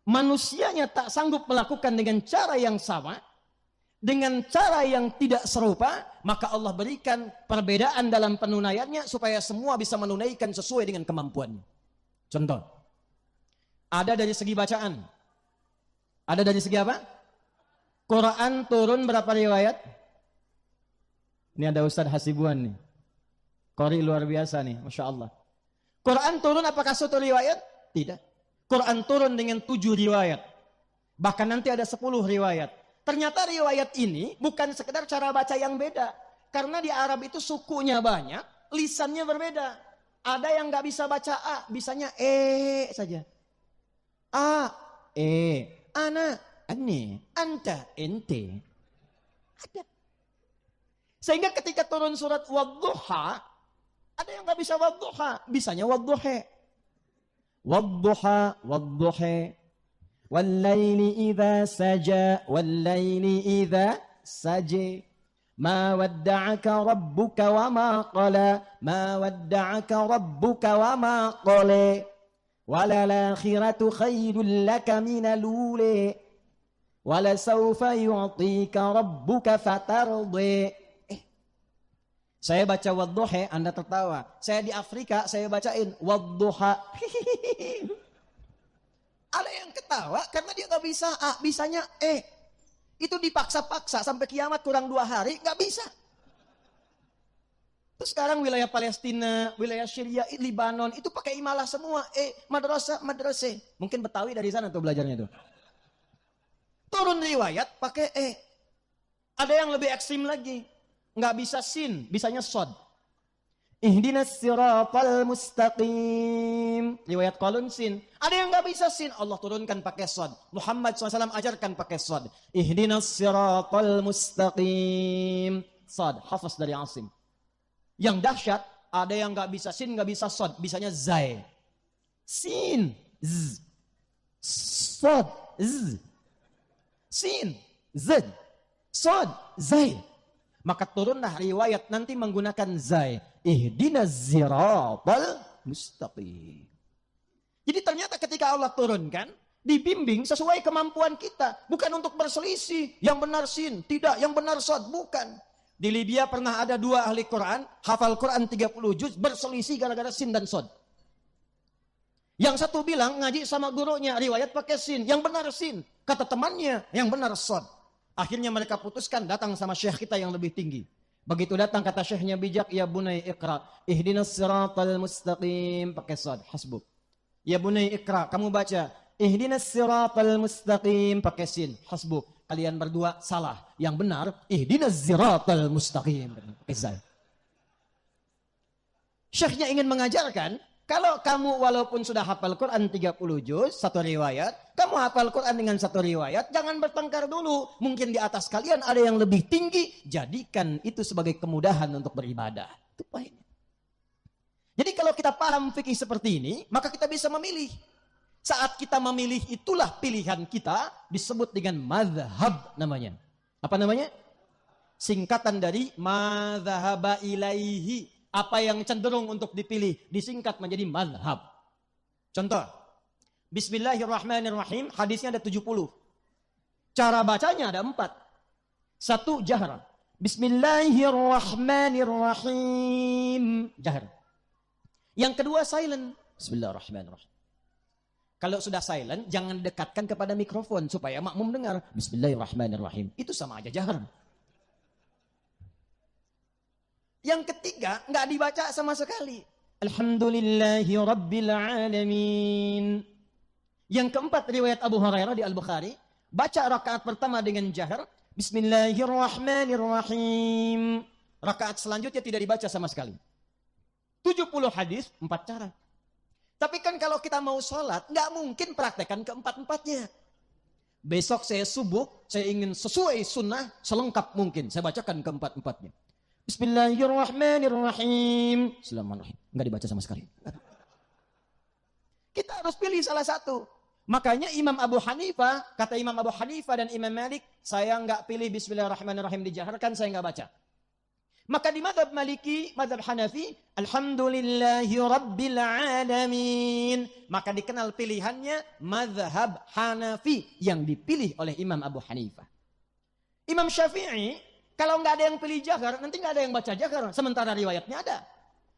manusianya tak sanggup melakukan dengan cara yang sama, dengan cara yang tidak serupa, maka Allah berikan perbedaan dalam penunaiannya supaya semua bisa menunaikan sesuai dengan kemampuannya. Contoh, ada dari segi bacaan. Ada dari segi apa? Quran turun berapa riwayat? Ini ada Ustadz Hasibuan nih. Qori luar biasa nih, Masya Allah. Quran turun apakah satu riwayat? Tidak. Quran turun dengan 7 riwayat. Bahkan nanti ada 10 riwayat. Ternyata riwayat ini bukan sekedar cara baca yang beda. Karena di Arab itu sukunya banyak, lisannya berbeda. Ada yang gak bisa baca A, bisanya saja. A, ana, ane, anta, ente. Ada. Sehingga ketika turun surat Wadduha, ada yang gak bisa Wadduha, bisanya Wadduhe. Wadduha, Wadduhe. Wallaili idha saja, wallaili idha saja. Ma wadda'aka rabbuka wa ma qala, ma wadda'aka rabbuka wa ma qala. Walalakhiratu khairul laka minal ula. Walasawfa yu'tika rabbuka fatardi. Saya baca wadduha, Anda tertawa. Saya di Afrika, saya bacain wadduha. Ada yang ketawa karena dia gak bisa A, bisanya Itu dipaksa-paksa sampai kiamat kurang 2 hari, gak bisa. Terus sekarang wilayah Palestina, wilayah Syria, Libanon, itu pakai imalah semua. Madrasah. Mungkin Betawi dari sana tuh belajarnya tuh. Turun riwayat pakai Ada yang lebih ekstrim lagi. Nggak bisa sin, bisanya sod. Ihdinas siratal mustaqim. Riwayat Qalun sin. Ada yang nggak bisa sin, Allah turunkan pakai sod. Muhammad SAW ajarkan pakai sod. Ihdinas siratal mustaqim. Sod, hafaz dari Asim. Yang dahsyat, ada yang nggak bisa sin, nggak bisa sod, bisanya zai. Sin, z. Sod, z. Sin, z. Sod, zai. Maka turunlah riwayat nanti menggunakan zai. Ihdinas siratal mustaqim. Jadi ternyata ketika Allah turunkan, dibimbing sesuai kemampuan kita. Bukan untuk berselisih. Yang benar sin, tidak. Yang benar sod, bukan. Di Libya pernah ada 2 ahli Quran, hafal Quran 30 juz, berselisih gara-gara sin dan sod. Yang satu bilang ngaji sama gurunya, riwayat pakai sin. Yang benar sin. Kata temannya, yang benar sod. Akhirnya mereka putuskan datang sama syekh kita yang lebih tinggi. Begitu datang kata syekhnya bijak, ya bunai iqra. Ihdinas siratal mustaqim. Pakai sad, hasbuk. Ya bunai iqra, kamu baca. Ihdinas siratal mustaqim. Pakai sin, hasbuk. Kalian berdua salah. Yang benar, ihdinas siratal mustaqim. Pakai sad. Syekhnya ingin mengajarkan, kalau kamu walaupun sudah hafal Quran 30 juz, 1 riwayat, kamu hafal Quran dengan 1 riwayat, jangan bertengkar dulu. Mungkin di atas kalian ada yang lebih tinggi, jadikan itu sebagai kemudahan untuk beribadah. Itu poinnya. Jadi kalau kita paham fikih seperti ini, maka kita bisa memilih. Saat kita memilih, itulah pilihan kita, disebut dengan madhab namanya. Apa namanya? Singkatan dari madhaba ilaihi. Apa yang cenderung untuk dipilih disingkat menjadi mazhab. Contoh, Bismillahirrahmanirrahim, hadisnya ada 70. Cara bacanya ada 4. 1 jahar. Bismillahirrahmanirrahim, jahar. Yang kedua silent. Bismillahirrahmanirrahim. Kalau sudah silent, jangan dekatkan kepada mikrofon supaya makmum dengar. Bismillahirrahmanirrahim. Itu sama aja jahar. Yang ketiga, nggak dibaca sama sekali. Alhamdulillahi Rabbil Alamin. Yang keempat, riwayat Abu Hurairah di Al-Bukhari. Baca rakaat pertama dengan jahar. Bismillahirrahmanirrahim. Rakaat selanjutnya tidak dibaca sama sekali. 70 hadis, 4 cara. Tapi kan kalau kita mau sholat, nggak mungkin praktekkan keempat-empatnya. Besok saya subuh, saya ingin sesuai sunnah, selengkap mungkin. Saya bacakan keempat-empatnya. Bismillahirrahmanirrahim. Bismillahirrahmanirrahim. Nggak dibaca sama sekali. Kita harus pilih salah satu. Makanya Imam Abu Hanifah, kata Imam Abu Hanifah dan Imam Malik, saya nggak pilih Bismillahirrahmanirrahim dijaharkan, saya nggak baca. Maka di mazhab Maliki, mazhab Hanafi, Alhamdulillahi Rabbil Alamin. Maka dikenal pilihannya mazhab Hanafi yang dipilih oleh Imam Abu Hanifah. Imam Syafi'i, kalau nggak ada yang pilih jahar, nanti nggak ada yang baca jahar. Sementara riwayatnya ada.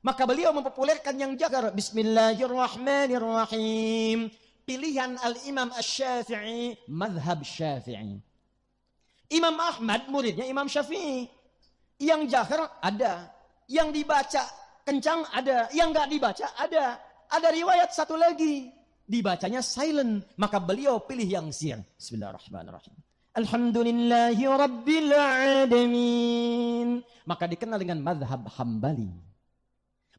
Maka beliau mempopulerkan yang jahar. Bismillahirrahmanirrahim. Pilihan Al-Imam Asy-Syafi'i, mazhab Syafi'i. Imam Ahmad, muridnya Imam Syafi'i. Yang jahar ada. Yang dibaca kencang ada. Yang nggak dibaca ada. Ada riwayat satu lagi. Dibacanya silent. Maka beliau pilih yang sir. Bismillahirrahmanirrahim. Alhamdulillahi Rabbil Alamin. Maka dikenal dengan mazhab Hambali.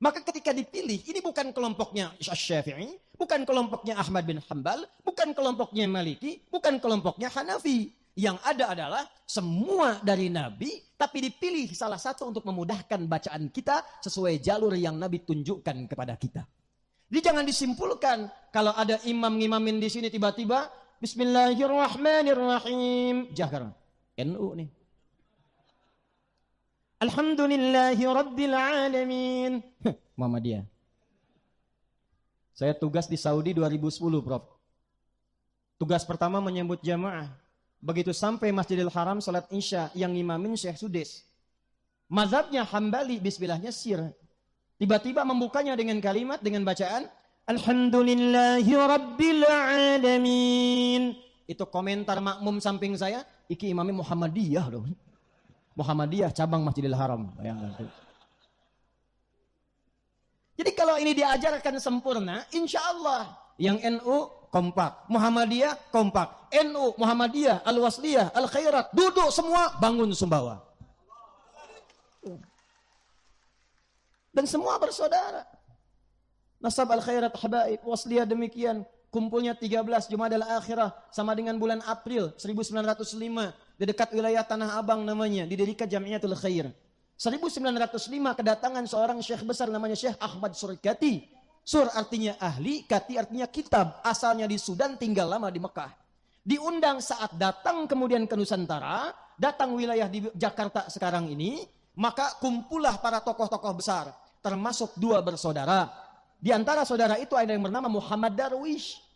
Maka ketika dipilih, ini bukan kelompoknya Syafi'i, bukan kelompoknya Ahmad bin Hanbal, bukan kelompoknya Maliki, bukan kelompoknya Hanafi. Yang ada adalah semua dari Nabi, tapi dipilih salah satu untuk memudahkan bacaan kita sesuai jalur yang Nabi tunjukkan kepada kita. Jadi jangan disimpulkan kalau ada imam ngimamin di sini tiba-tiba Bismillahirrahmanirrahim. Jahar. NU nih. Alhamdulillahi Rabbil Alamin. Muhammadiyah. Saya tugas di Saudi 2010, Prof. Tugas pertama menyambut jamaah. Begitu sampai Masjidil Haram salat Isya yang ngimamin Syekh Sudais. Mazhabnya Hambali, bismillahnya sir. Tiba-tiba membukanya dengan kalimat, dengan bacaan Alhamdulillahi Rabbil Alamin. Itu komentar makmum samping saya, iki imamnya Muhammadiyah dong. Muhammadiyah cabang Masjidil Haram. Bayangkan. Jadi kalau ini diajarkan sempurna, insya Allah yang NU kompak, Muhammadiyah kompak, NU, Muhammadiyah, Al-Wasliyah, Al-Khairat, duduk semua bangun sumbawa. Dan semua bersaudara. Nasab Al-Khairat Habaib, Wasliyah demikian. Kumpulnya 13 Jumadal Akhirah sama dengan bulan April 1905 di dekat wilayah Tanah Abang namanya, didirikan Jamiatul Khair. 1905 kedatangan seorang syekh besar namanya Syekh Ahmad Surkati. Sur artinya ahli, kati artinya kitab. Asalnya di Sudan, tinggal lama di Mekah. Diundang saat datang kemudian ke Nusantara, datang wilayah di Jakarta sekarang ini, maka kumpullah para tokoh-tokoh besar, termasuk 2 bersaudara. Di antara saudara itu ada yang bernama Muhammad Darwish.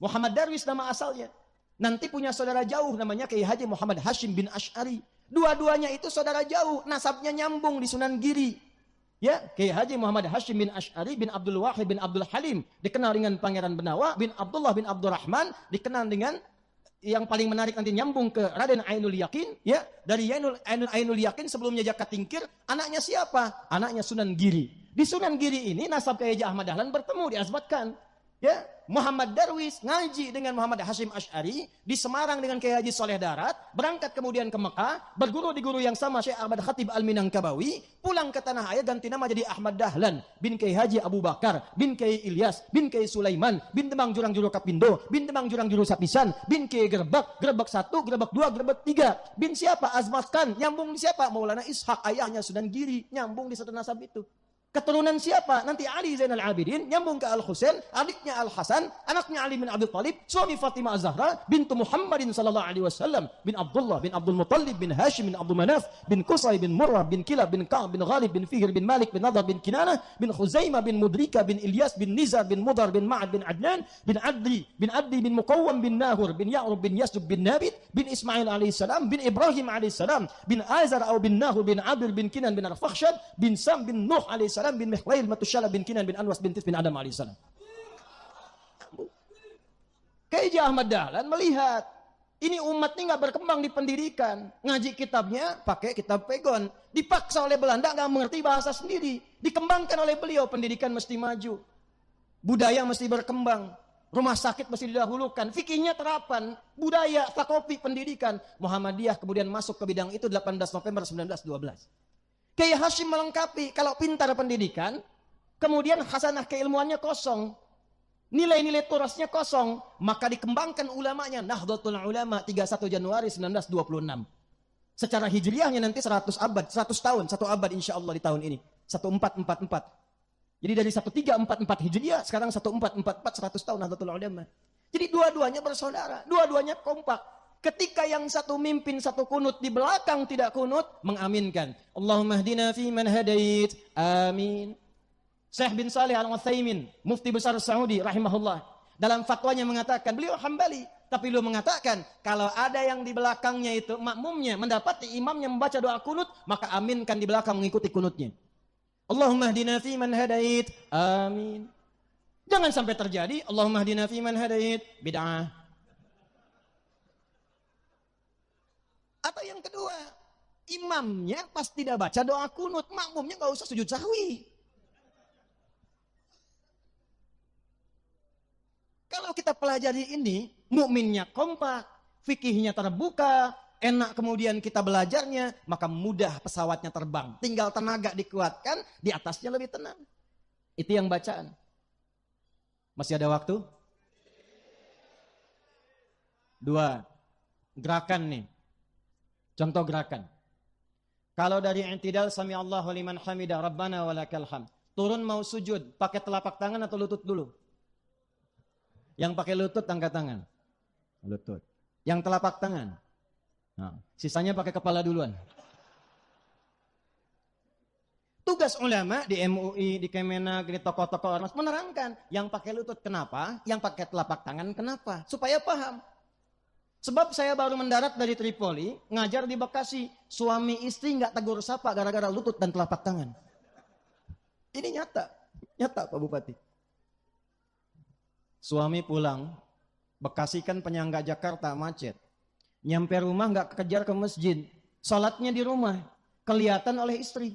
Muhammad Darwish nama asalnya. Nanti punya saudara jauh namanya Kiai Haji Muhammad Hashim bin Asy'ari. Dua-duanya itu saudara jauh, nasabnya nyambung di Sunan Giri. Ya, Kiai Haji Muhammad Hashim bin Asy'ari bin Abdul Wahid bin Abdul Halim, dikenal dengan Pangeran Benawa, bin Abdullah bin Abdurrahman, dikenal dengan yang paling menarik nanti nyambung ke Raden Ainul Yakin, ya. Dari Ainul Yakin sebelumnya Jaka Tingkir, anaknya siapa? Anaknya Sunan Giri. Di Sunan Giri ini nasab Kiai Haji Ahmad Dahlan bertemu, diazbatkan. Ya, Muhammad Darwish ngaji dengan Muhammad Hashim Asy'ari di Semarang dengan Kiai Haji Soleh Darat, berangkat kemudian ke Mekah, berguru di guru yang sama Syekh Ahmad Khatib Al-Minangkabawi, pulang ke tanah air ganti nama jadi Ahmad Dahlan bin Kiai Haji Abu Bakar bin Kiai Ilyas bin Kiai Sulaiman bin Demang Jurang Juru Kapindo bin Demang Jurang Juru Sapisan bin Kiai Gerbak 1, Gerbak 2, Gerbak 3 bin siapa? Azmat Khan, nyambung di siapa? Maulana Ishaq, ayahnya Sunan Giri, nyambung di satu nasab itu. Keturunan siapa? Nanti Ali Zainal Abidin, nyambung ke Al-Husain, adiknya Al-Hasan, anaknya Ali bin Abi Thalib, suami Fatimah Az-Zahra, bintu Muhammadin sallallahu alaihi wasallam, bin Abdullah, bin Abdul Muttalib, bin Hashim, bin Abdul Manaf, bin Qusay, bin Murrah, bin Kilab, bin Ka'ab, bin Ghalib, bin Fihr, bin Malik, bin Nadar, bin Kinanah, bin Khuzaimah, bin Mudrika, bin Ilyas, bin Nizar, bin Mudar, bin Ma'ad, bin Adnan, bin Adli, bin Muqawwam, bin Nahur, bin Ya'rub, bin Yasub, bin Nabit, bin Ismail alaihi salam, bin Ibrahim alaihi salam, bin Azar atau bin Nahur, bin Abdul, bin Kinan, bin Arfakhshad, bin Sam, bin Nuh alaihi salam, bin Mihlail, Matushala, bin Kinan, bin Anwas, bin Tis, bin Adam alaihi salam. Kiai Haji Ahmad Dahlan melihat ini umat ini nggak berkembang di pendidikan, ngaji kitabnya pakai kitab pegon, dipaksa oleh Belanda nggak mengerti bahasa sendiri, dikembangkan oleh beliau, pendidikan mesti maju, budaya mesti berkembang, Rumah sakit mesti didahulukan. Fikihnya terapan, budaya, takopi, pendidikan. Muhammadiyah kemudian masuk ke bidang itu 18 November 1912. Kiai Hashim melengkapi, kalau pintar pendidikan, kemudian hasanah keilmuannya kosong. Nilai-nilai turasnya kosong, maka dikembangkan ulamanya. Nahdlatul Ulama 31 Januari 1926. Secara hijriahnya nanti 100 abad, 100 tahun, 1 abad insya Allah di tahun ini. 1444. Jadi dari 1344 hijriah, sekarang 1444, 100 tahun Nahdlatul Ulama. Jadi dua-duanya bersaudara, dua-duanya kompak. Ketika yang satu mimpin, satu kunut, di belakang tidak kunut, mengaminkan. Allahumma hdina fi man hadait. Amin. Syekh bin Saleh Al-Utsaimin, mufti besar Saudi rahimahullah, dalam fatwanya mengatakan, beliau Hambali, tapi beliau mengatakan kalau ada yang di belakangnya itu makmumnya mendapati imamnya membaca doa kunut, maka aminkan di belakang mengikuti kunutnya. Allahumma hdina fi man hadait. Amin. Jangan sampai terjadi Allahumma hdina fi man hadait bid'ah. Atau yang kedua, imamnya pas tidak baca doa kunut, makmumnya enggak usah sujud sahwi. Kalau kita pelajari ini, mukminnya kompak, fikihnya terbuka, enak kemudian kita belajarnya, maka mudah pesawatnya terbang. Tinggal tenaga dikuatkan, di atasnya lebih tenang. Itu yang bacaan. Masih ada waktu? 2. Gerakan nih. Contoh gerakan. Kalau dari i'tidal sami Allahu liman hamidah rabbana walakal hamd. Turun mau sujud, pakai telapak tangan atau lutut dulu? Yang pakai lutut angkat tangan. Lutut. Yang telapak tangan. Nah, sisanya pakai kepala duluan. Tugas ulama di MUI, di Kemenak, di tokoh-tokoh ormas menerangkan. Yang pakai lutut kenapa? Yang pakai telapak tangan kenapa? Supaya paham. Sebab saya baru mendarat dari Tripoli, ngajar di Bekasi. Suami istri nggak tegur sapa gara-gara lutut dan telapak tangan. Ini nyata. Nyata Pak Bupati. Suami pulang, Bekasi kan penyangga Jakarta macet. Nyampe rumah nggak kejar ke masjid. Salatnya di rumah, kelihatan oleh istri.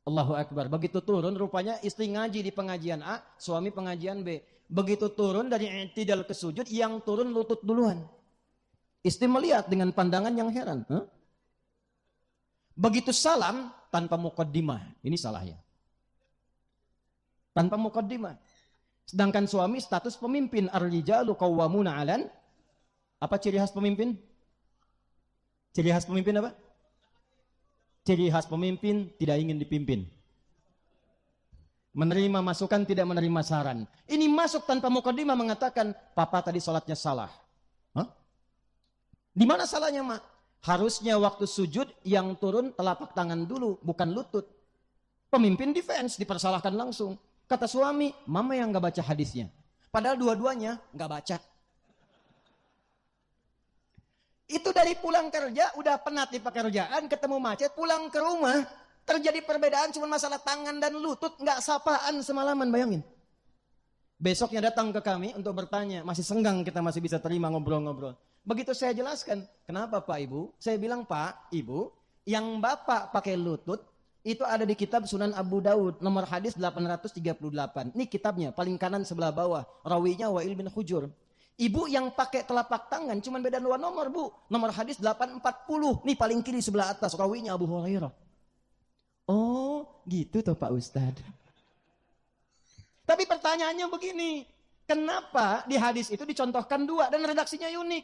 Allahu Akbar. Begitu turun, rupanya istri ngaji di pengajian A, suami pengajian B. Begitu turun dari i'tidal ke sujud, yang turun lutut duluan. Istri melihat dengan pandangan yang heran. Begitu salam, tanpa muqaddimah. Ini salahnya. Tanpa muqaddimah. Sedangkan suami status pemimpin, ar-rijalu qawwamuna 'alan. Apa ciri khas pemimpin? Ciri khas pemimpin apa? Ciri khas pemimpin tidak ingin dipimpin. Menerima masukan, tidak menerima saran. Ini masuk tanpa muqaddimah mengatakan, papa tadi sholatnya salah. Hah? Di mana salahnya, Mak? Harusnya waktu sujud yang turun telapak tangan dulu, bukan lutut. Pemimpin defense, dipersalahkan langsung. Kata suami, mama yang nggak baca hadisnya. Padahal dua-duanya nggak baca. Itu dari pulang kerja, udah penat di pekerjaan, ketemu macet, pulang ke rumah, terjadi perbedaan cuma masalah tangan dan lutut, nggak sapaan semalaman, bayangin. Besoknya datang ke kami untuk bertanya, masih senggang kita masih bisa terima ngobrol-ngobrol. Begitu saya jelaskan, kenapa Pak Ibu? Saya bilang, Pak, Ibu, yang Bapak pakai lutut, itu ada di kitab Sunan Abu Daud, nomor hadis 838. Ini kitabnya, paling kanan sebelah bawah. Rawinya Wa'il bin Hujur. Ibu yang pakai telapak tangan, cuma beda 2 nomor, Bu. Nomor hadis 840. Nih paling kiri sebelah atas, rawinya Abu Hurairah. Oh, gitu toh Pak Ustadz. Tapi pertanyaannya begini. Kenapa di hadis itu dicontohkan 2 dan redaksinya unik?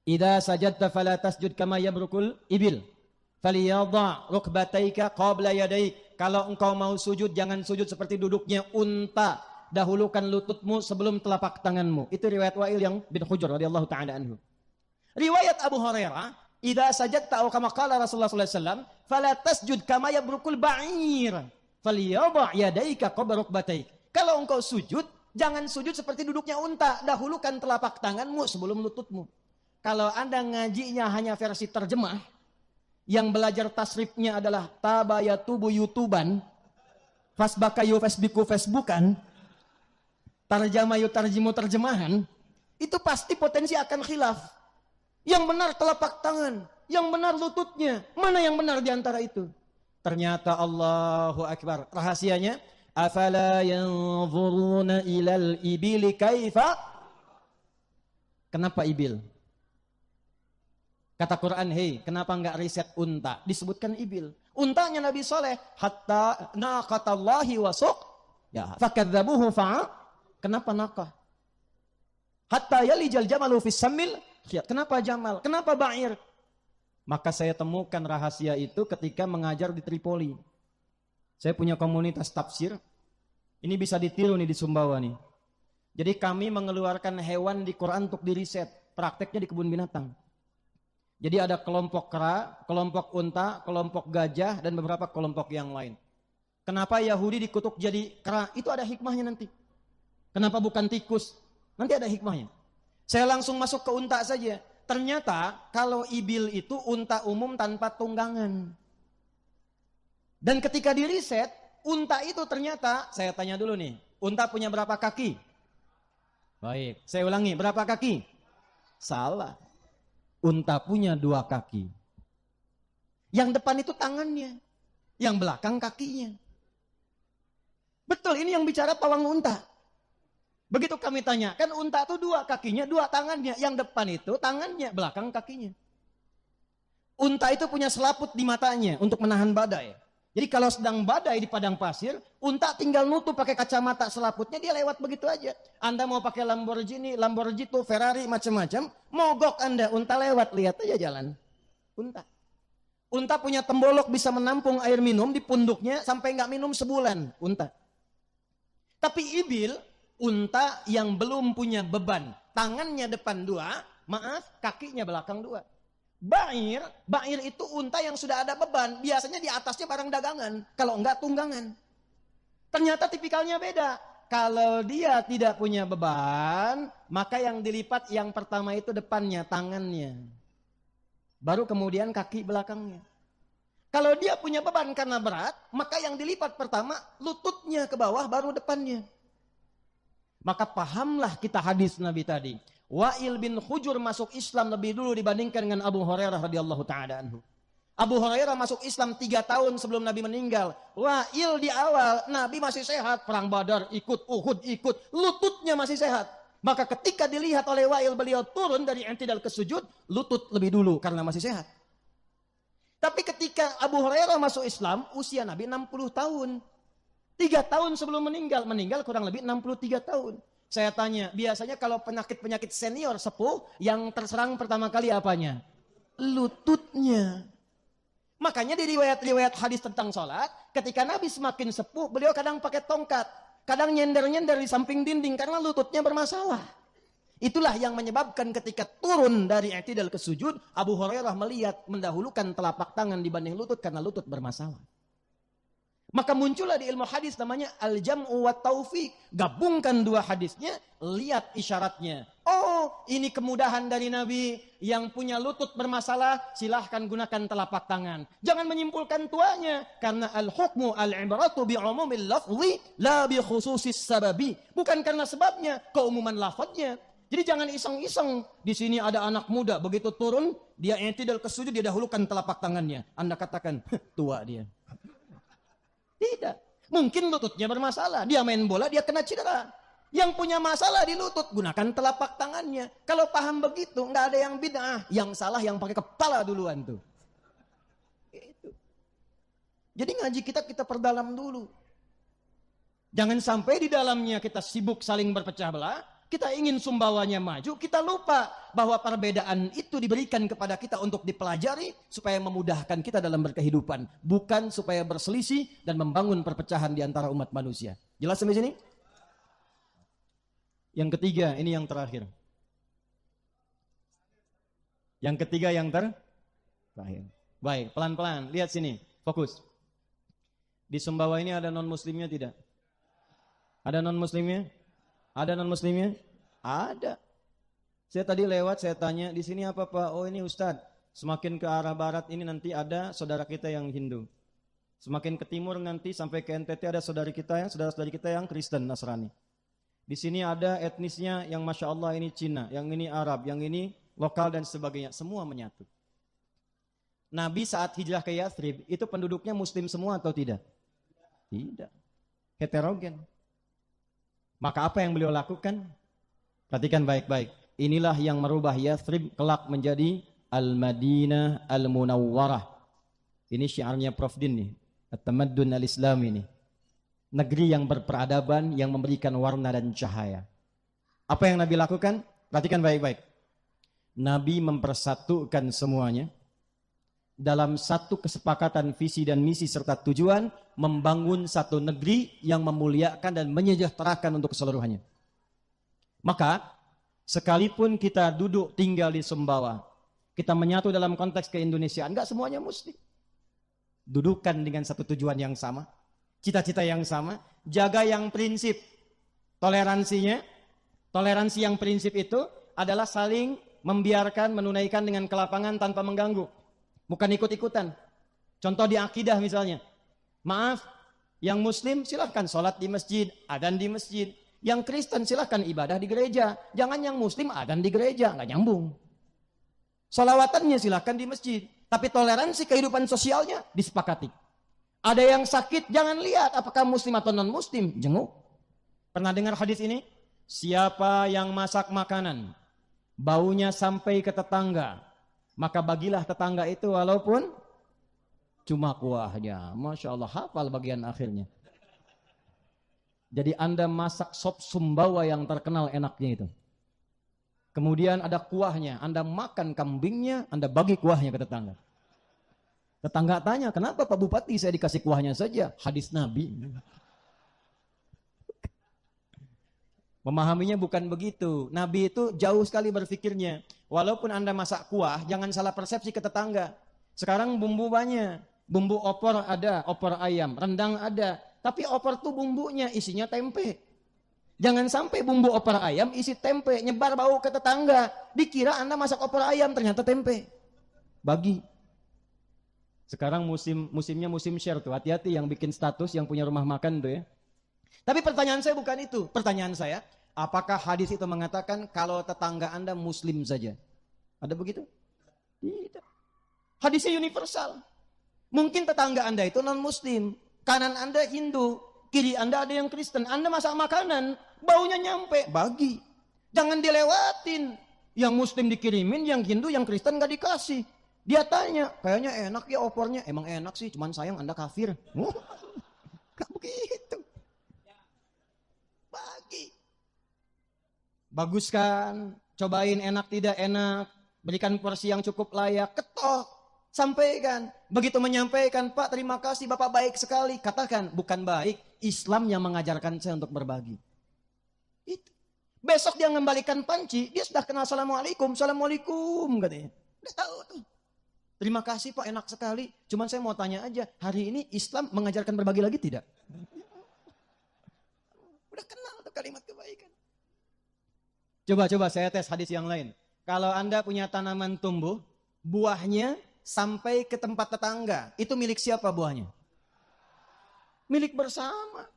Idza sajadta fala tasjud kama yabrukul ibil. Faliyadha rukbataika qabla yadaik. Kalau engkau mau sujud, jangan sujud seperti duduknya unta. Dahulukan lututmu sebelum telapak tanganmu. Itu riwayat Wa'il yang bin Hujur radhiyallahu ta'ala anhu. Riwayat Abu Hurairah, idza sajadta aw kama qala Rasulullah sallallahu alaihi wasallam, fala tasjud kama yabrukul ba'ir. Faliyadha yadaika qabla rukbataik. Kalau engkau sujud, jangan sujud seperti duduknya unta. Dahulukan telapak tanganmu sebelum lututmu. Kalau Anda ngajinya hanya versi terjemah, yang belajar tasrifnya adalah tabayatubu yutuban, fasbakayu fasbiku facebookan, tarjamayu tarjimu terjemahan, itu pasti potensi akan khilaf. Yang benar telapak tangan, yang benar lututnya, mana yang benar di antara itu? Ternyata Allahu Akbar, rahasianya
Afala yanzuruna ilal ibili kaifa? Kenapa ibil? Kata Quran, hei, kenapa enggak riset unta? Disebutkan ibil. Untanya Nabi Soleh, hatta naqatallahi wasuk, ya, fakadzabuhu fa'a. Kenapa naqah? Hatta yalijal jamalu fis samil. Kenapa jamal? Kenapa ba'ir? Maka saya temukan rahasia itu ketika mengajar di Tripoli. Saya punya komunitas tafsir. Ini bisa ditiru nih di Sumbawa nih. Jadi kami mengeluarkan hewan di Quran untuk diriset. Prakteknya di kebun binatang. Jadi ada kelompok kera, kelompok unta, kelompok gajah, dan beberapa kelompok yang lain. Kenapa Yahudi dikutuk jadi kera? Itu ada hikmahnya nanti. Kenapa bukan tikus? Nanti ada hikmahnya. Saya langsung masuk ke unta saja. Ternyata kalau ibil itu unta umum tanpa tunggangan. Dan ketika diriset, unta itu ternyata, saya tanya dulu nih, unta punya berapa kaki? Baik, saya ulangi, berapa kaki? Salah. Unta punya 2 kaki. Yang depan itu tangannya, yang belakang kakinya. Betul, ini yang bicara pawang unta. Begitu kami tanya, kan unta itu 2 kakinya, 2 tangannya. Yang depan itu tangannya, belakang kakinya. Unta itu punya selaput di matanya untuk menahan badai. Jadi kalau sedang badai di padang pasir, unta tinggal nutup pakai kacamata selaputnya, dia lewat begitu aja. Anda mau pakai Lamborghini, Ferrari, macam-macam, mogok Anda, unta lewat, lihat aja jalan. Unta. Unta punya tembolok bisa menampung air minum di punduknya sampai nggak minum sebulan. Unta. Tapi ibil, unta yang belum punya beban, tangannya depan 2, kakinya belakang 2. Ba'ir itu unta yang sudah ada beban, biasanya di atasnya barang dagangan, kalau enggak tunggangan. Ternyata tipikalnya beda. Kalau dia tidak punya beban, maka yang dilipat yang pertama itu depannya, tangannya. Baru kemudian kaki belakangnya. Kalau dia punya beban karena berat, maka yang dilipat pertama lututnya ke bawah, baru depannya. Maka pahamlah kita hadis Nabi tadi. Wa'il bin Hujur masuk Islam lebih dulu dibandingkan dengan Abu Hurairah radhiyallahu ta'ala anhu. Abu Hurairah masuk Islam 3 tahun sebelum Nabi meninggal. Wa'il di awal, Nabi masih sehat. Perang Badar ikut, Uhud ikut. Lututnya masih sehat. Maka ketika dilihat oleh Wa'il, beliau turun dari i'tidal ke sujud, lutut lebih dulu karena masih sehat. Tapi ketika Abu Hurairah masuk Islam, usia Nabi 60 tahun. 3 tahun sebelum meninggal kurang lebih 63 tahun. Saya tanya, biasanya kalau penyakit-penyakit senior sepuh, yang terserang pertama kali apanya? Lututnya. Makanya di riwayat-riwayat hadis tentang sholat, ketika Nabi semakin sepuh, beliau kadang pakai tongkat. Kadang nyender-nyender di samping dinding, karena lututnya bermasalah. Itulah yang menyebabkan ketika turun dari i'tidal ke sujud, Abu Hurairah melihat mendahulukan telapak tangan dibanding lutut, karena lutut bermasalah. Maka muncullah di ilmu hadis namanya al-jam'u wa taufiq. Gabungkan 2 hadisnya, lihat isyaratnya. Oh, ini kemudahan dari Nabi. Yang punya lutut bermasalah, silahkan gunakan telapak tangan. Jangan menyimpulkan tuanya. Karena al-hukmu al-ibratu bi'umumil lafzi, la bi khususis sababi. Bukan karena sebabnya, keumuman lafadznya. Jadi jangan iseng-iseng. Di sini ada anak muda, begitu turun, dia i'tidal ke sujud, dia dahulukan telapak tangannya. Anda katakan, tua dia. Tidak. Mungkin lututnya bermasalah. Dia main bola, dia kena cedera. Yang punya masalah di lutut, gunakan telapak tangannya. Kalau paham begitu, nggak ada yang bid'ah. Yang salah yang pakai kepala duluan tuh. Itu. Jadi ngaji kita perdalam dulu. Jangan sampai di dalamnya kita sibuk saling berpecah belah. Kita ingin Sumbawanya maju, kita lupa bahwa perbedaan itu diberikan kepada kita untuk dipelajari supaya memudahkan kita dalam berkehidupan, bukan supaya berselisih dan membangun perpecahan di antara umat manusia. Jelas sampai sini? Yang ketiga, ini yang terakhir. Yang ketiga yang terakhir. Baik, pelan-pelan, lihat sini, fokus. Di Sumbawa ini ada non-muslimnya tidak? Ada non-muslimnya? Ada non-muslimnya? Ada. Saya tadi lewat, saya tanya, di sini apa Pak? Oh ini Ustadz. Semakin ke arah barat ini nanti ada saudara kita yang Hindu. Semakin ke timur nanti sampai ke NTT ada saudara-saudari kita yang Kristen, Nasrani. Di sini ada etnisnya yang Masya Allah ini Cina, yang ini Arab, yang ini lokal dan sebagainya. Semua menyatu. Nabi saat hijrah ke Yathrib, itu penduduknya Muslim semua atau tidak? Tidak. heterogen. Maka apa yang beliau lakukan? Perhatikan baik-baik. Inilah yang merubah Yathrib kelak menjadi Al-Madinah Al-Munawwarah. Ini syiarnya Prof. Din nih. At-Tamaddun Al-Islami nih. Negeri yang berperadaban, yang memberikan warna dan cahaya. Apa yang Nabi lakukan? Perhatikan baik-baik. Nabi mempersatukan semuanya dalam satu kesepakatan visi dan misi serta tujuan membangun satu negeri yang memuliakan dan menyejahterakan untuk keseluruhannya. Maka sekalipun kita duduk tinggal di Sumbawa, kita menyatu dalam konteks keindonesiaan, enggak semuanya muslim. Dudukan dengan satu tujuan yang sama, cita-cita yang sama, jaga yang prinsip toleransinya. Toleransi yang prinsip itu adalah saling membiarkan, menunaikan dengan kelapangan tanpa mengganggu. Bukan ikut-ikutan. Contoh di akidah misalnya. Maaf, yang muslim silahkan sholat di masjid, adzan di masjid. Yang Kristen silahkan ibadah di gereja. Jangan yang muslim adzan di gereja, nggak nyambung. Sholawatannya silahkan di masjid. Tapi toleransi kehidupan sosialnya disepakati. Ada yang sakit, jangan lihat apakah muslim atau non-muslim. Jenguk. Pernah dengar hadis ini? Siapa yang masak makanan, baunya sampai ke tetangga, maka bagilah tetangga itu walaupun cuma kuahnya. Masya Allah, hafal bagian akhirnya. Jadi Anda masak sop Sumbawa yang terkenal enaknya itu. Kemudian ada kuahnya, Anda makan kambingnya, Anda bagi kuahnya ke tetangga. Tetangga tanya, kenapa Pak Bupati saya dikasih kuahnya saja? Hadis Nabi. Memahaminya bukan begitu. Nabi itu jauh sekali berpikirnya. Walaupun Anda masak kuah, jangan salah persepsi ke tetangga. Sekarang bumbu banyak. Bumbu opor ada, opor ayam. Rendang ada. Tapi opor tuh bumbunya isinya tempe. Jangan sampai bumbu opor ayam isi tempe. Nyebar bau ke tetangga. Dikira Anda masak opor ayam, ternyata tempe. Bagi. Sekarang musimnya musim share tuh. Hati-hati yang bikin status, yang punya rumah makan tuh ya. Tapi pertanyaan saya bukan itu. Pertanyaan saya, apakah hadis itu mengatakan kalau tetangga Anda muslim saja? Ada begitu? Tidak. Hadisnya universal. Mungkin tetangga Anda itu non-muslim. Kanan Anda Hindu. Kiri Anda ada yang Kristen. Anda masak makanan. Baunya nyampe. Bagi. Jangan dilewatin. Yang muslim dikirimin, yang Hindu, yang Kristen gak dikasih. Dia tanya, kayaknya enak ya opornya. Emang enak sih, cuman sayang Anda kafir. Gak begitu. Bagi. Bagus kan? Cobain enak tidak enak. Berikan porsi yang cukup layak. Ketok. Sampaikan. Begitu menyampaikan, Pak terima kasih Bapak baik sekali. Katakan, bukan baik. Islam yang mengajarkan saya untuk berbagi. Itu. Besok dia mengembalikan panci. Dia sudah kenal Assalamualaikum. Assalamualaikum katanya. Udah tahu tuh. Terima kasih Pak enak sekali. Cuman saya mau tanya aja. Hari ini Islam mengajarkan berbagi lagi tidak? Udah kenal tuh kalimat kebaikan. Coba saya tes hadis yang lain. Kalau Anda punya tanaman tumbuh, buahnya sampai ke tempat tetangga. Itu milik siapa buahnya? Milik bersama.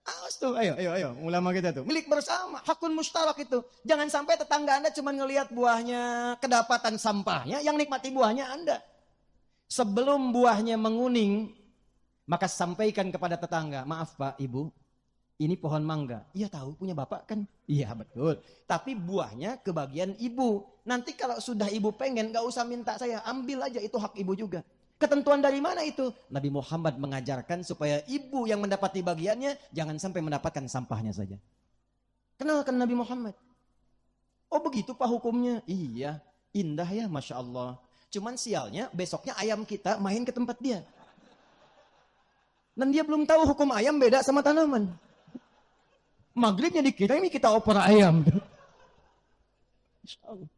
Awas tuh, ayo. Ulama kita tuh. Milik bersama, hakun mustarak itu. Jangan sampai tetangga Anda cuma ngelihat buahnya, kedapatan sampahnya, yang nikmati buahnya Anda. Sebelum buahnya menguning, maka sampaikan kepada tetangga, maaf Pak, Ibu, ini pohon mangga. Iya tahu, punya Bapak kan? Iya betul. Tapi buahnya kebagian Ibu. Nanti kalau sudah Ibu pengen, gak usah minta saya. Ambil aja, itu hak Ibu juga. Ketentuan dari mana itu? Nabi Muhammad mengajarkan supaya Ibu yang mendapati bagiannya, jangan sampai mendapatkan sampahnya saja. Kenalkan Nabi Muhammad. Oh begitu Pak hukumnya? Iya, indah ya Masya Allah. Cuman sialnya, besoknya ayam kita main ke tempat dia. Dan dia belum tahu hukum ayam beda sama tanaman. Maghribnya dikirimi kita opor ayam. Insyaallah.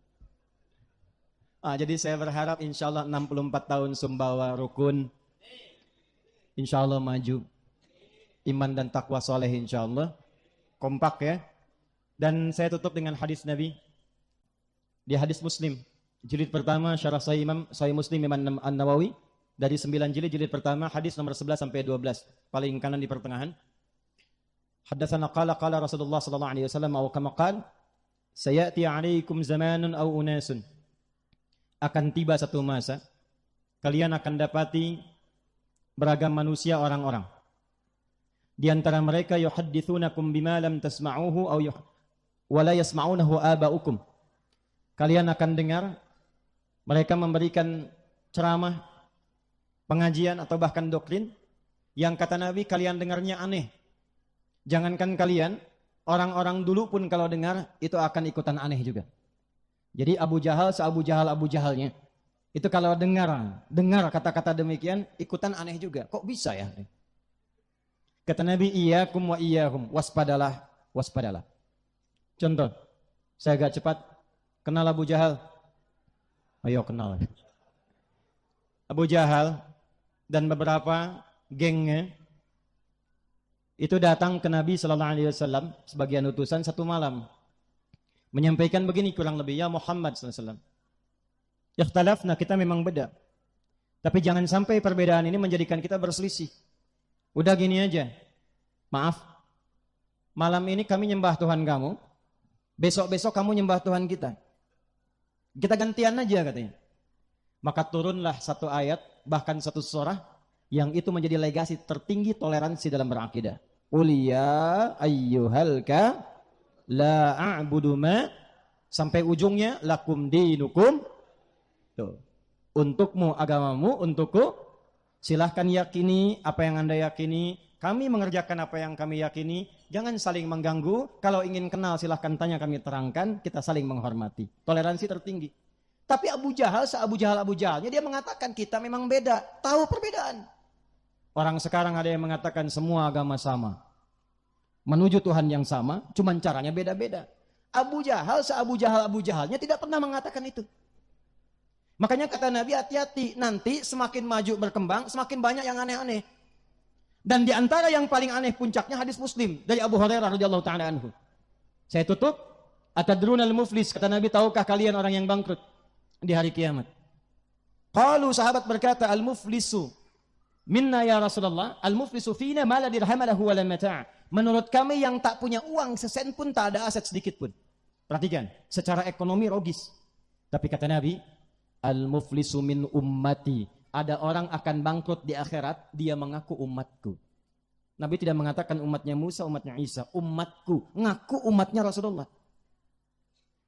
Jadi saya berharap insyaallah 64 tahun Sumbawa rukun. Insyaallah maju. Iman dan takwa soleh insyaallah. Kompak ya. Dan saya tutup dengan hadis Nabi. Di hadis Muslim. Jilid pertama syarah Sahih Muslim Imam An-Nawawi. Dari 9 jilid pertama hadis nomor 11 sampai 12. Paling kanan di pertengahan. Haddatsana qala Rasulullah sallallahu alaihi wasallam atau kama qala sayati 'alaikum zamanun aw unasun. Akan tiba satu masa kalian akan dapati beragam manusia orang-orang.
Di antara mereka yuhadditsunakum bima lam tasma'uhu aw wa la yasma'unahu aba'ukum. Kalian akan dengar mereka memberikan ceramah, pengajian atau bahkan doktrin yang kata Nabi kalian dengarnya aneh. Jangankan kalian, orang-orang dulu pun kalau dengar itu akan ikutan aneh juga. Jadi Abu Jahal Abu Jahalnya itu kalau dengar kata-kata demikian ikutan aneh juga. Kok bisa ya? Kata Nabi, iyyakum wa iyyahum, waspadalah, waspadalah. Contoh, saya agak cepat. Kenal Abu Jahal? Ayo kenal. Abu Jahal dan beberapa gengnya itu datang ke Nabi sallallahu alaihi wasallam sebagian utusan satu malam. Menyampaikan begini kurang lebih, ya Muhammad sallallahu alaihi wasallam. Ikhtalafna, kita memang beda. Tapi jangan sampai perbedaan ini menjadikan kita berselisih. Udah gini aja. Maaf. Malam ini kami nyembah Tuhan kamu. Besok-besok kamu nyembah Tuhan kita. Kita gantian aja katanya. Maka turunlah satu ayat, bahkan satu surah yang itu menjadi legasi tertinggi toleransi dalam berakidah. Qul ya ayyuhalka la a'budu ma, sampai ujungnya lakum dinukum. Tuh. Untukmu agamamu, untukku silahkan yakini apa yang Anda yakini. Kami mengerjakan apa yang kami yakini. Jangan saling mengganggu. Kalau ingin kenal silahkan tanya, kami terangkan. Kita saling menghormati. Toleransi tertinggi. Tapi Abu Jahalnya dia mengatakan kita memang beda. Tahu perbedaan. Orang sekarang ada yang mengatakan semua agama sama. Menuju Tuhan yang sama. Cuman caranya beda-beda. Abu Jahalnya tidak pernah mengatakan itu. Makanya kata Nabi, hati-hati. Nanti semakin maju berkembang, semakin banyak yang aneh-aneh. Dan di antara yang paling aneh puncaknya hadis Muslim dari Abu Hurairah radhiyallahu taala anhu. Saya tutup. Atadrunal muflis, kata Nabi, tahukah kalian orang yang bangkrut di hari kiamat? Qalu, sahabat berkata, al-muflisu minna ya Rasulullah, al-muflisu fina ma la dirham lahu wa la mata'. Menurut kami yang tak punya uang sesen pun, tak ada aset sedikit pun. Perhatikan, secara ekonomi rogis. Tapi kata Nabi, al-muflisu min ummati. Ada orang akan bangkrut di akhirat, dia mengaku umatku. Nabi tidak mengatakan umatnya Musa, umatnya Isa. Umatku, ngaku umatnya Rasulullah.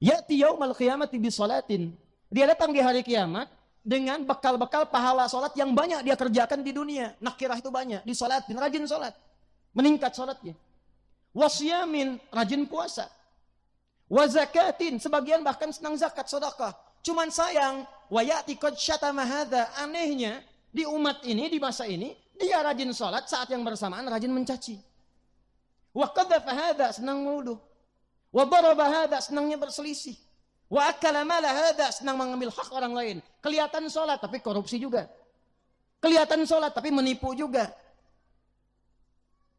Ya'ti yaumal qiyamati bi salatin. Dia datang di hari kiamat dengan bekal-bekal pahala salat yang banyak dia kerjakan di dunia. Nakirah itu banyak, disalatin, rajin salat. Meningkat salatnya. Wasyamin, rajin puasa. Wa zakatin, sebagian bahkan senang zakat, sedekah. Cuman sayang, wayati qad syatama hadza, anehnya di umat ini, di masa ini, dia rajin salat, saat yang bersamaan rajin mencaci. Wa qadhafa hadza, senang menuduh. Wa daraba hadza, senangnya berselisih. Wa akala mala hadza, senang mengambil hak orang lain. Kelihatan salat tapi korupsi juga. Kelihatan salat tapi menipu juga.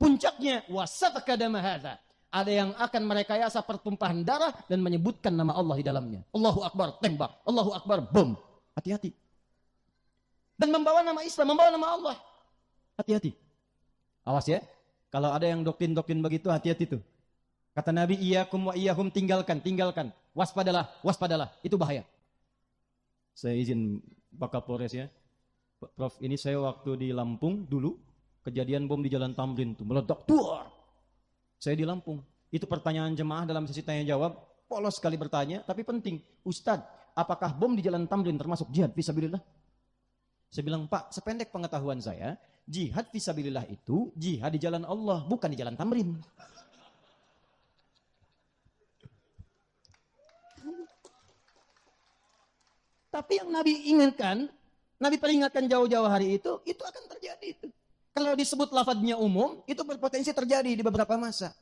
Puncaknya wasafaka dama hadza. Ada yang akan merekayasa pertumpahan darah dan menyebutkan nama Allah di dalamnya. Allahu Akbar, tembak. Allahu Akbar, bom. Hati-hati. Dan membawa nama Islam, membawa nama Allah. Hati-hati. Awas ya. Kalau ada yang doktrin-doktrin begitu, hati-hati tuh. Kata Nabi, iyyakum wa iyyahum, tinggalkan. Waspadalah. Itu bahaya. Saya izin Pak Kapolres ya. Prof, ini saya waktu di Lampung dulu, kejadian bom di Jalan Tamrin tuh, meledak. Tuar. Saya di Lampung. Itu pertanyaan jemaah dalam sesi tanya jawab. Polos sekali bertanya, tapi penting. Ustadz, apakah bom di Jalan Tamrin termasuk jihad fisabilillah? Saya bilang, Pak, sependek pengetahuan saya, jihad fisabilillah itu jihad di jalan Allah, bukan di Jalan Tamrin. Tapi yang Nabi ingatkan, Nabi peringatkan jauh-jauh hari itu akan terjadi itu. Kalau disebut lafadznya umum, itu berpotensi terjadi di beberapa masa.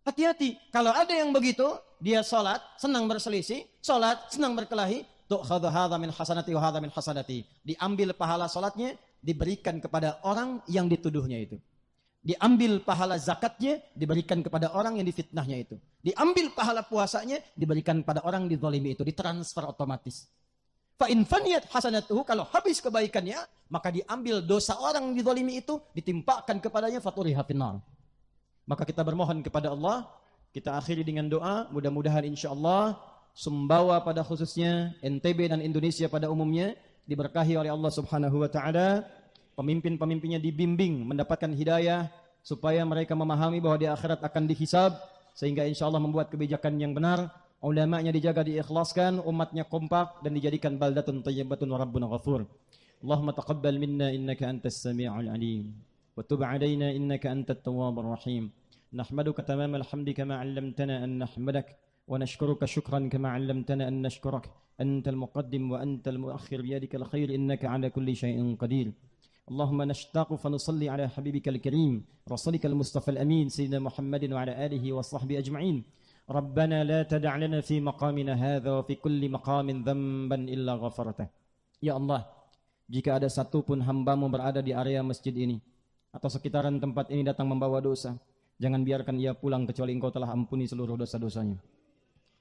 Hati-hati. Kalau ada yang begitu, dia sholat, senang berselisih, sholat, senang berkelahi, tu'khadhu hadha min hasanati wa hadha min hasanati. Diambil pahala sholatnya, diberikan kepada orang yang dituduhnya itu. Diambil pahala zakatnya, diberikan kepada orang yang difitnahnya itu. Diambil pahala puasanya, diberikan pada orang yang dizalimi itu. Ditransfer otomatis. Fa'in faniyat hasanatuhu, kalau habis kebaikannya, maka diambil dosa orang yang dizalimi itu, ditimpakan kepadanya, faturiha finnar. Maka kita bermohon kepada Allah, kita akhiri dengan doa, mudah-mudahan insyaAllah, Sumbawa pada khususnya, NTB dan Indonesia pada umumnya, diberkahi oleh Allah subhanahu wa ta'ala, pemimpin-pemimpinnya dibimbing, mendapatkan hidayah, supaya mereka memahami bahwa di akhirat akan dihisab, sehingga insya Allah membuat kebijakan yang benar. Ulamanya dijaga, diikhlaskan, umatnya kompak, dan dijadikan baldatun thayyibatun wa rabbun ghafur. Allahumma taqabbal minna innaka antas sami'ul alim wa tub 'alaina innaka antat tawwabur rahim. Nahmaduka tamamal hamdi kama 'allamtana an nahmadak wa nashkuruka syukran kama 'allamtana an nashkurak. Antal muqaddim wa antal muakhir biyadikal khair innaka 'ala kulli syai'in qadir. اللهم نشتاق فنصلي على حبيبك الكريم رسولك المصطفى الأمين سيدنا محمد وعلى آله وصحبه أجمعين. ربنا لا تدع لنا في مقامنا هذا وفي كل مقام ذنبا إلا غفرته. Ya Allah, jika ada satu pun hambamu berada di area masjid ini atau sekitaran tempat ini datang membawa dosa, jangan biarkan ia pulang kecuali Engkau telah ampuni seluruh dosa-dosanya.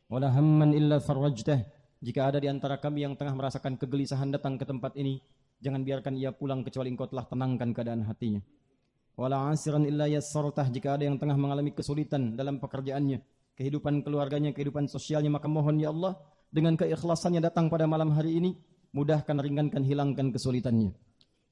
Wala hamman illa farajtah. Jika ada di antara kami yang tengah merasakan kegelisahan datang ke tempat ini, jangan biarkan ia pulang kecuali Engkau telah tenangkan keadaan hatinya. Wala asiran illa yassartah. Jika ada yang tengah mengalami kesulitan dalam pekerjaannya, kehidupan keluarganya, kehidupan sosialnya, maka mohon ya Allah, dengan keikhlasannya datang pada malam hari ini, mudahkan, ringankan, hilangkan kesulitannya.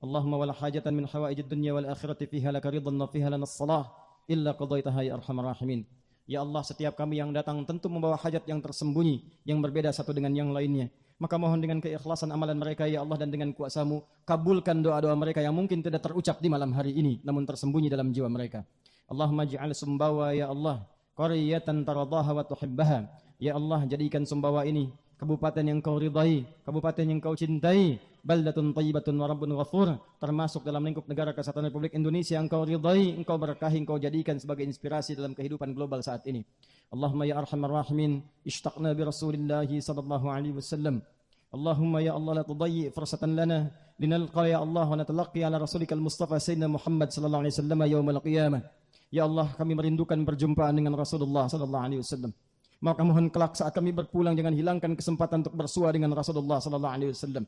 Allahumma wala hajatan min hawaijid dunya wal akhirati fiha laka ridhan wa fiha lana salah illa qadaitaha ya arhamar rahimin. Ya Allah, setiap kami yang datang tentu membawa hajat yang tersembunyi, yang berbeda satu dengan yang lainnya. Maka mohon dengan keikhlasan amalan mereka ya Allah, dan dengan kuasa-Mu kabulkan doa-doa mereka yang mungkin tidak terucap di malam hari ini namun tersembunyi dalam jiwa mereka. Allahumma ij'al Sumbawa ya Allah qaryatan taradaha wa tuhibbaha. Ya Allah, jadikan Sumbawa ini kabupaten yang Kau ridai, kabupaten yang Kau cintai, baldatun thayyibatun wa rabbun ghafur, termasuk dalam lingkup negara Kesatuan Republik Indonesia yang Kau ridai, Engkau berkahi, Engkau jadikan sebagai inspirasi dalam kehidupan global saat ini. Allahumma ya arhamar rahimin, ishtaqna bi Rasulillahi sallallahu alaihi wasallam. Allahumma ya Allah la tudayyi fursatan lana linalqa ya Allah wa natalaqi ala rasulika al-Mustafa Sayyidina Muhammad sallallahu alaihi wasallam yaumil qiyamah. Ya Allah, kami merindukan perjumpaan dengan Rasulullah sallallahu alaihi wasallam. Maka mohon kelak saat kami berpulang jangan hilangkan kesempatan untuk bersua dengan Rasulullah sallallahu alaihi wasallam.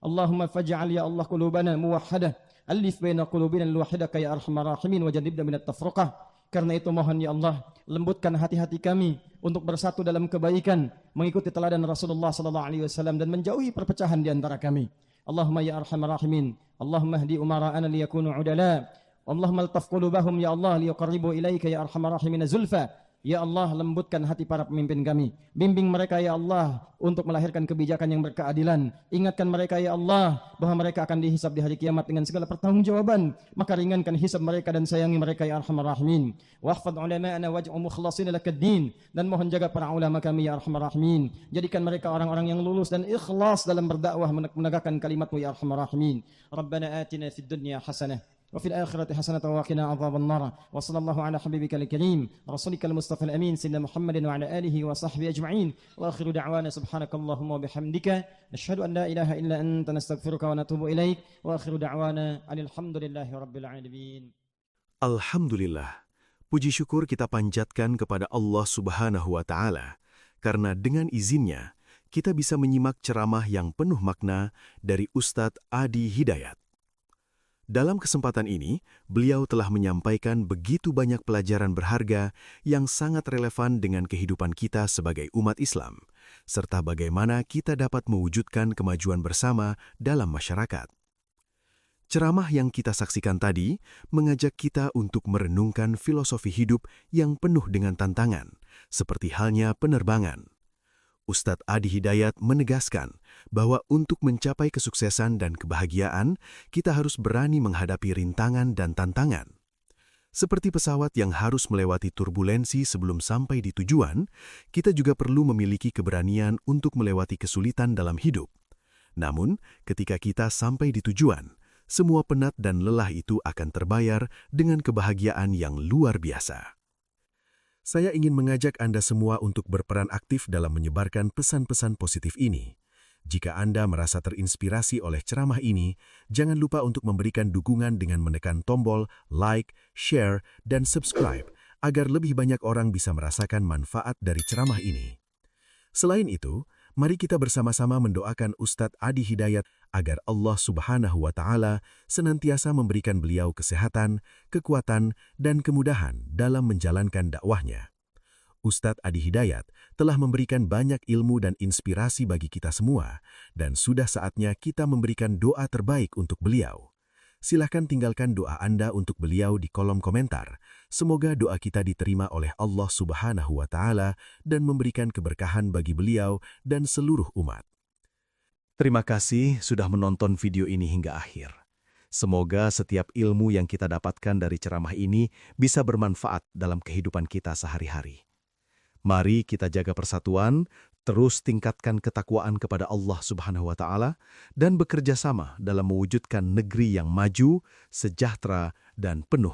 Allahumma faj'al ya Allah qulubana muwahhadah, alif baina qulubina al-wahidaka ya arhamar rahimin wa jannibna minat tafruqah. Karena itu mohon ya Allah, lembutkan hati-hati kami untuk bersatu dalam kebaikan, mengikuti teladan Rasulullah sallallahu alaihi wasallam dan menjauhi perpecahan di antara kami. Allahumma ya arhamar rahimin, Allahumma hdi umara'ana liyakunu udala. Allahumma altaf qulubahum ya Allah liyuqarribu ilaika ya arhamar rahimin zulfa. Ya Allah, lembutkan hati para pemimpin kami. Bimbing mereka ya Allah untuk melahirkan kebijakan yang berkeadilan. Ingatkan mereka ya Allah bahwa mereka akan dihisab di hari kiamat dengan segala pertanggungjawaban. Maka ringankan hisab mereka dan sayangi mereka ya arhamar rahimin. Wahfadz ulama'ana waj'u mukhlasin lakad-din. Dan mohon jaga para ulama kami ya arhamar rahimin. Jadikan mereka orang-orang yang lulus dan ikhlas dalam berdakwah menegakkan kalimat-Mu ya arhamar rahimin. Rabbana atina fid dunya hasanah وفي الآخرة حسنة وقنا عذاب النار وصلى الله على حبيبك الكريم رسولك المصطفى الأمين سيدنا محمد وعلى آله وصحبه أجمعين وآخر دعوانا سبحانك اللهم وبحمدك نشهد أن لا إله إلا أنت نستغفرك ونتوب إليك وآخر دعوانا أن الحمد لله رب العالمين.
Alhamdulillah, puji syukur kita panjatkan kepada Allah Subhanahu wa Ta'ala, karena dengan izinnya kita bisa menyimak ceramah yang penuh makna dari Ustadz Adi Hidayat. Dalam kesempatan ini, beliau telah menyampaikan begitu banyak pelajaran berharga yang sangat relevan dengan kehidupan kita sebagai umat Islam, serta bagaimana kita dapat mewujudkan kemajuan bersama dalam masyarakat. Ceramah yang kita saksikan tadi mengajak kita untuk merenungkan filosofi hidup yang penuh dengan tantangan, seperti halnya penerbangan. Ustadz Adi Hidayat menegaskan bahwa untuk mencapai kesuksesan dan kebahagiaan, kita harus berani menghadapi rintangan dan tantangan. Seperti pesawat yang harus melewati turbulensi sebelum sampai di tujuan, kita juga perlu memiliki keberanian untuk melewati kesulitan dalam hidup. Namun, ketika kita sampai di tujuan, semua penat dan lelah itu akan terbayar dengan kebahagiaan yang luar biasa. Saya ingin mengajak Anda semua untuk berperan aktif dalam menyebarkan pesan-pesan positif ini. Jika Anda merasa terinspirasi oleh ceramah ini, jangan lupa untuk memberikan dukungan dengan menekan tombol like, share, dan subscribe agar lebih banyak orang bisa merasakan manfaat dari ceramah ini. Selain itu, mari kita bersama-sama mendoakan Ustadz Adi Hidayat agar Allah Subhanahu wa Ta'ala senantiasa memberikan beliau kesehatan, kekuatan, dan kemudahan dalam menjalankan dakwahnya. Ustadz Adi Hidayat telah memberikan banyak ilmu dan inspirasi bagi kita semua, dan sudah saatnya kita memberikan doa terbaik untuk beliau. Silahkan tinggalkan doa Anda untuk beliau di kolom komentar. Semoga doa kita diterima oleh Allah Subhanahu wa Ta'ala dan memberikan keberkahan bagi beliau dan seluruh umat. Terima kasih sudah menonton video ini hingga akhir. Semoga setiap ilmu yang kita dapatkan dari ceramah ini bisa bermanfaat dalam kehidupan kita sehari-hari. Mari kita jaga persatuan, terus tingkatkan ketakwaan kepada Allah Subhanahu wa Ta'ala, dan bekerja sama dalam mewujudkan negeri yang maju, sejahtera, dan penuh